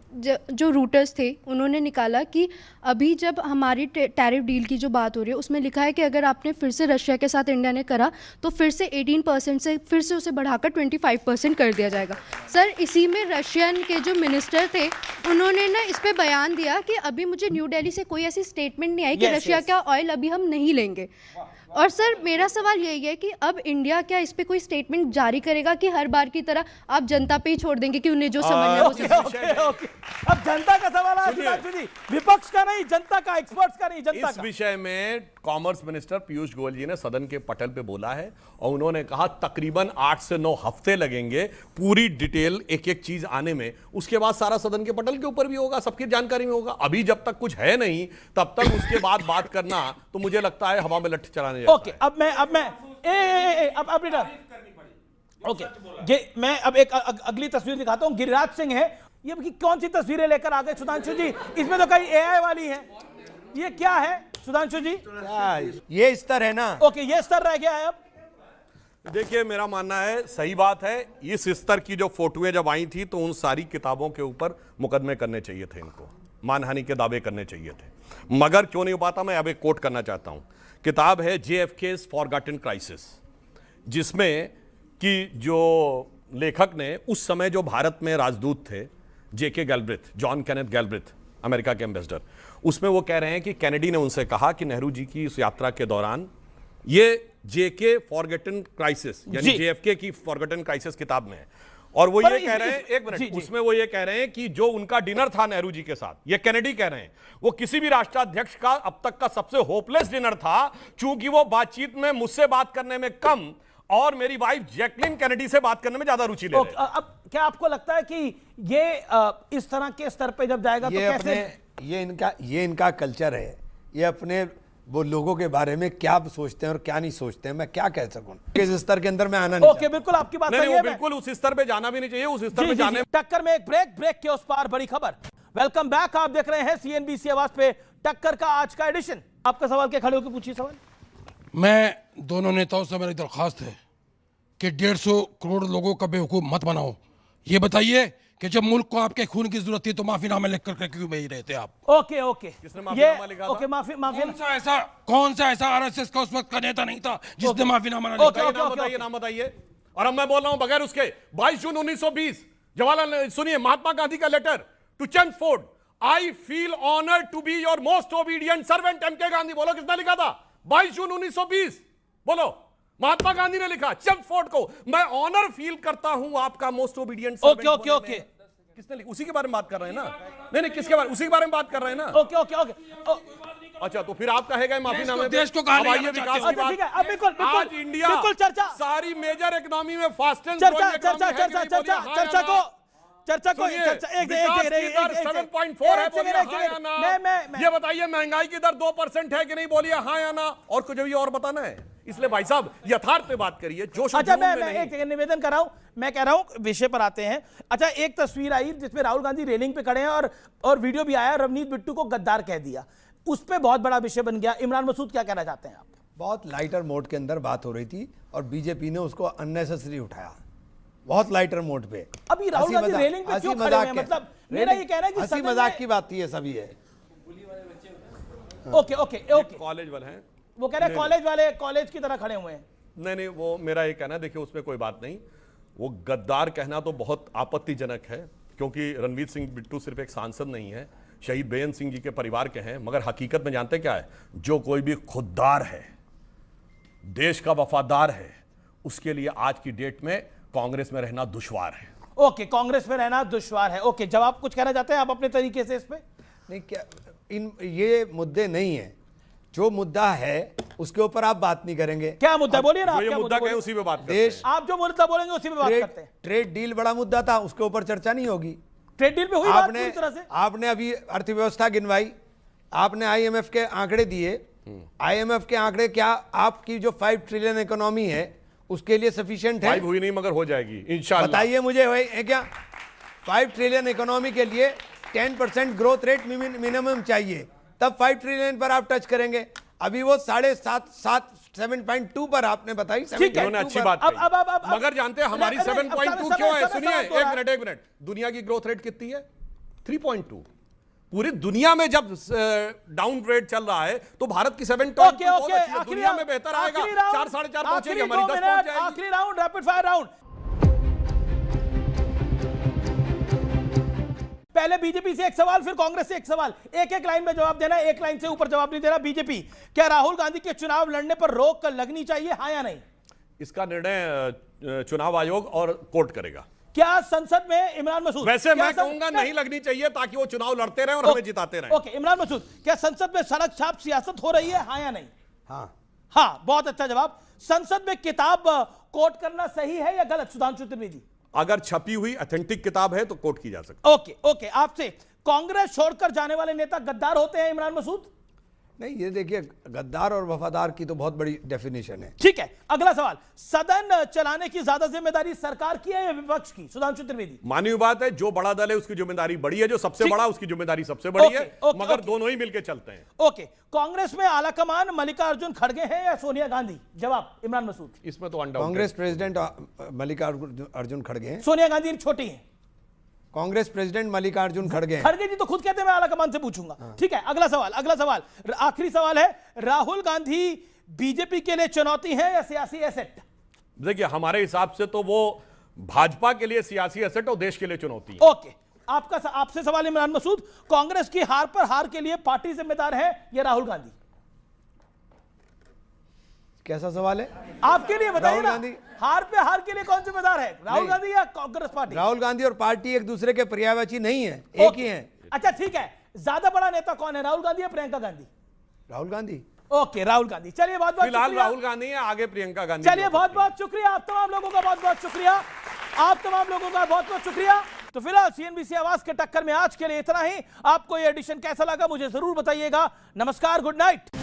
जो रूटर्स थे उन्होंने निकाला कि अभी जब हमारी टैरिफ डील की जो बात हो रही है उसमें लिखा है कि अगर आपने फिर से रशिया के साथ इंडिया ने करा तो फिर से 18% से फिर से उसे बढ़ाकर 25% कर दिया जाएगा। सर इसी में रशियन के जो मिनिस्टर थे उन्होंने ना इस पर बयान दिया कि अभी मुझे न्यू दिल्ली से कोई ऐसी स्टेटमेंट नहीं आई कि रशिया का ऑयल अभी हम नहीं लेंगे। और सर मेरा सवाल यही है कि अब इंडिया क्या इस पे कोई स्टेटमेंट जारी करेगा कि हर बार की तरह आप जनता पे ही छोड़ देंगे कि उन्हें जो समझना है वो समझ। ओके। अब जनता का सवाल है सुधांशु जी, विपक्ष का नहीं, जनता का, एक्सपर्ट्स का नहीं, जनता इस का। विषय में कॉमर्स मिनिस्टर पीयूष गोयल जी ने सदन के पटल पे बोला है और उन्होंने कहा तकरीबन 8 से 9 हफ्ते लगेंगे पूरी डिटेल एक एक चीज आने में, उसके बाद सारा सदन के पटल के ऊपर भी होगा, सबकी जानकारी में होगा। अभी जब तक कुछ है नहीं तब तक उसके बाद बात करना तो मुझे लगता है हवा में लट्ठी चलाने जैसा। ओके, अब मैं मैं अब एक अगली तस्वीर दिखाता हूं। गिरिराज सिंह है, ये कौन सी तस्वीरें लेकर आ गए सुधांशु जी? इसमें तो कई एआई वाली है, ये क्या है सुधांशु जी? ये स्तर है ना। ओके, ये स्तर रह गया है अब। देखिए मेरा मानना है सही बात है, इस स्तर की जो फोटोएं जब आई थी तो उन सारी किताबों के ऊपर मुकदमे करने चाहिए थे, इनको मानहानि के दावे करने चाहिए थे, मगर क्यों नहीं हो पाता। मैं अब एक कोट करना चाहता हूं। किताब है JFK's Forgotten Crisis, जिसमें कि जो लेखक ने उस समय जो भारत में राजदूत थे JK गैल्ब्रिथ, जॉन केनेथ गैल्ब्रिथ, अमेरिका के एम्बेसडर, उसमें वो कह रहे हैं कि कैनेडी ने उनसे कहा कि नेहरू जी की इस यात्रा के दौरान ये JK Forgotten Crisis यानी JFK की Forgotten Crisis किताब में है, और वो ये कह रहे हैं, एक मिनट, उसमें वो ये कह रहे हैं कि जो उनका डिनर था नेहरू जी के साथ, ये कैनेडी कह रहे हैं, वो किसी भी राष्ट्राध्यक्ष का अब तक का सबसे होपलेस डिनर था, क्योंकि वो बातचीत में मुझसे बात करने में कम और मेरी वाइफ जैकलिन कैनेडी से बात करने में ज्यादा रुचि ले रहे हैं। अब क्या आपको लगता है कि ये इस तरह के स्तर पे जब जाएगा तो कैसे? ये इनका कल्चर है, ये अपने वो लोगों के बारे में क्या सोचते हैं और क्या नहीं सोचते हैं मैं क्या कह सकूं। इस स्तर के अंदर मैं आना नहीं। ओके, बिल्कुल आपकी बात सही है। बिल्कुल उस स्तर पे जाना भी नहीं चाहिए, उस स्तर पे जाने। टक्कर में एक ब्रेक के उस पार बड़ी खबर। वेलकम बैक, आप देख रहे हैं CNBC आवाज पे टक्कर का आज का एडिशन। आपका सवाल क्या, खड़े होकर पूछिए सवाल। मैं दोनों नेताओं से मेरी दरखास्त है कि 150 करोड़ लोगों का बेवकूफ मत बनाओ। ये बताइए कि जब मुल्क को आपके खून की जरूरत थी तो माफीनामा लिख कर क्यों भेज रहे थे आप? ओके ओके, किसने माफीनामा लिखा था? ओके, माफी कौन सा ऐसा RSS का उस वक्त का नेता नहीं था जिसने माफीनामा लिखा? नाम बताइए। और अब मैं बोल रहा हूं बगैर उसके 22 जून 1920 जवाहरलाल, सुनिए, महात्मा गांधी का letter to Chelmsford, I feel honoured to be your most obedient servant MK Gandhi. बोलो किसने लिखा था? 22 जून 1920। बोलो, महात्मा गांधी ने लिखा चेम्सफोर्ड को, मैं ऑनर फील करता हूं आपका most obedient servant. Okay okay, किसने लिखा? उसी के बारे में बात कर रहे हैं ना? नहीं, किसके बारे? उसी के बारे में बात कर रहे हैं ना? Okay okay okay. अच्छा, तो फिर आप कहेगा माफीनामे देश को कहा विकास की बात। आज इंडिया चर्चा, सारी मेजर इकोनॉमी में फास्टेस्ट चर्चा को 7.4 है, बोलिए हाँ या ना? ये बताइए महंगाई की दर 2% है कि नहीं, बोलिए हाँ या ना? और कुछ भी और बताना है, इसलिए भाई साहब यथार्थ पे बात करिए, जोश। अच्छा, मैं एक निवेदन कर रहा हूं, मैं कह रहा हूं विषय पर आते हैं। अच्छा, एक तस्वीर आई जिसमें राहुल गांधी रेलिंग पे खड़े हैं और वीडियो भी आया, रवनीत बिट्टू को गद्दार कह दिया, उस पे बहुत बड़ा विषय बन गया। इमरान मसूद, क्या कहना चाहते हैं आप? बहुत लाइटर मोड के अंदर बात हो रही थी और बीजेपी ने उसको अननेसेसरी उठाया, बहुत लाइटर मोड पे। अभी राहुल गांधी रेलिंग पे क्यों खड़े हैं? मतलब मेरा ये कहना है कि हंसी मजाक की बात थी, ये सभी है। ओके ओके ओके, कॉलेज वाले हैं, वो कह रहे हैं कॉलेज वाले कॉलेज की तरह खड़े हुए हैं। नहीं, वो मेरा ये कहना है, देखिए उसमें कोई बात नहीं। वो गद्दार कहना तो बहुत आपत्तिजनक है, क्योंकि रणवीर सिंह बिट्टू सिर्फ एक सांसद नहीं है, शहीद बेअंत सिंह जी के परिवार के हैं, मगर हकीकत में जानते क्या है? जो कोई भी खुददार है, देश का वफादार है, उसके लिए आज की डेट में कांग्रेस में रहना दुश्वार है। ओके, कांग्रेस में रहना दुश्वार है। ओके, जब आप कुछ कहना चाहते हैं आप अपने तरीके से इस पे? नहीं, क्या ये मुद्दे नहीं है, जो मुद्दा है उसके ऊपर आप बात नहीं करेंगे। क्या मुद्दा, बोलिए ना। ये मुद्दा क्या है, उसी पे बात करते हैं। आप जो मुद्दा बोलेंगे उसी पे बात करते हैं। ट्रेड डील बड़ा मुद्दा था, उसके ऊपर चर्चा नहीं होगी। ट्रेड डील पे हुई बात पूरी तरह से। आपने अभी अर्थव्यवस्था गिनवाई, आपने IMF के आंकड़े दिए। IMF के आंकड़े क्या आपकी जो 5 ट्रिलियन इकोनॉमी है उसके लिए सफिशिएंट है? 5 हुई नहीं, मगर हो जाएगी इंशाल्लाह। बताइए मुझे, है क्या 5 ट्रिलियन इकोनॉमी के लिए 10% ग्रोथ रेट मिनिमम चाहिए, तब 5 ट्रिलियन पर आप टच करेंगे। अभी वो 7.2 पर आपने बताई। उन्होंने अच्छी बात कही, मगर जानते हैं हमारी 7.2 क्यों है? सुनिए, एक मिनट, दुनिया की ग्रोथ रेट कितनी है? 3.2। पूरी दुनिया में जब डाउन रेट चल रहा है तो भारत की 7.2 दुनिया में बेहतर आएगा। 4 साढ़े 4 पहुंचेगी, हमारी 10 पहुंच जाएगी। आखिरी राउंड, रैपिड फायर राउंड। पहले बीजेपी से एक सवाल, फिर कांग्रेस से एक सवाल, एक एक लाइन में जवाब देना, एक लाइन से ऊपर जवाब नहीं देना। बीजेपी, क्या राहुल गांधी के चुनाव लड़ने पर रोक लगनी चाहिए, हाँ या नहीं? इसका निर्णय चुनाव आयोग और कोर्ट करेगा। क्या संसद में इमरान मसूद, वैसे मैं कहूंगा नहीं लगनी चाहिए ताकि वो चुनाव लड़ते रहे और हमें जिताते रहे। ओके, इमरान मसूद, क्या संसद में सड़क छाप सियासत हो रही है, हाँ या नहीं? हाँ। हाँ, बहुत अच्छा जवाब। संसद में किताब कोट करना सही है या गलत, सुधांशु त्रिवेदी? अगर छपी हुई ऑथेंटिक किताब है तो कोर्ट की जा सकती। ओके ओके, आपसे, कांग्रेस छोड़कर जाने वाले नेता गद्दार होते हैं इमरान मसूद? नहीं, ये देखिए, गद्दार और वफादार की तो बहुत बड़ी डेफिनेशन है। ठीक है, अगला सवाल, सदन चलाने की ज्यादा जिम्मेदारी सरकार की है या विपक्ष की, सुधांशु त्रिवेदी? मानवीय बात है, जो बड़ा दल है उसकी जिम्मेदारी बड़ी है, जो सबसे बड़ा उसकी जिम्मेदारी सबसे बड़ी है, मगर दोनों ही मिलकर चलते हैं। ओके, कांग्रेस में आला कमान मल्लिकार्जुन खड़गे हैं या सोनिया गांधी, जवाब इमरान मसूद? इसमें तो अनडाउटेड कांग्रेस प्रेसिडेंट मल्लिकार्जुन खड़गे हैं। सोनिया गांधी छोटी है। कांग्रेस प्रेसिडेंट मल्लिकार्जुन खड़गे हैं। खड़गे जी तो खुद कहते हैं मैं आला कमान से पूछूंगा। ठीक है, अगला सवाल, आखिरी सवाल है, राहुल गांधी बीजेपी के लिए चुनौती है या सियासी एसेट? देखिए, हमारे हिसाब से तो वो भाजपा के लिए सियासी एसेट और देश के लिए चुनौती है। ओके, आपसे सवाल इमरान मसूद, कांग्रेस की हार पर हार के लिए पार्टी जिम्मेदार है या राहुल गांधी? कैसा सवाल है आपके लिए, बताइए ना, गांधी हार पे हार के लिए कौन जिम्मेदार है, राहुल गांधी या कांग्रेस पार्टी? राहुल गांधी और पार्टी एक दूसरे के पर्यायवाची नहीं है, एक ही है। अच्छा ठीक है, ज्यादा बड़ा नेता कौन है, राहुल गांधी या प्रियंका गांधी? राहुल गांधी। ओके, राहुल गांधी। चलिए बहुत बहुत फिलहाल राहुल गांधी है, आगे प्रियंका गांधी। चलिए बहुत बहुत शुक्रिया, आप तमाम लोगों का बहुत बहुत शुक्रिया, तो फिलहाल सीएनबीसी आवाज के टक्कर में आज के लिए इतना ही। आपको ये एडिशन कैसा लगा मुझे जरूर बताइएगा। नमस्कार, गुड नाइट।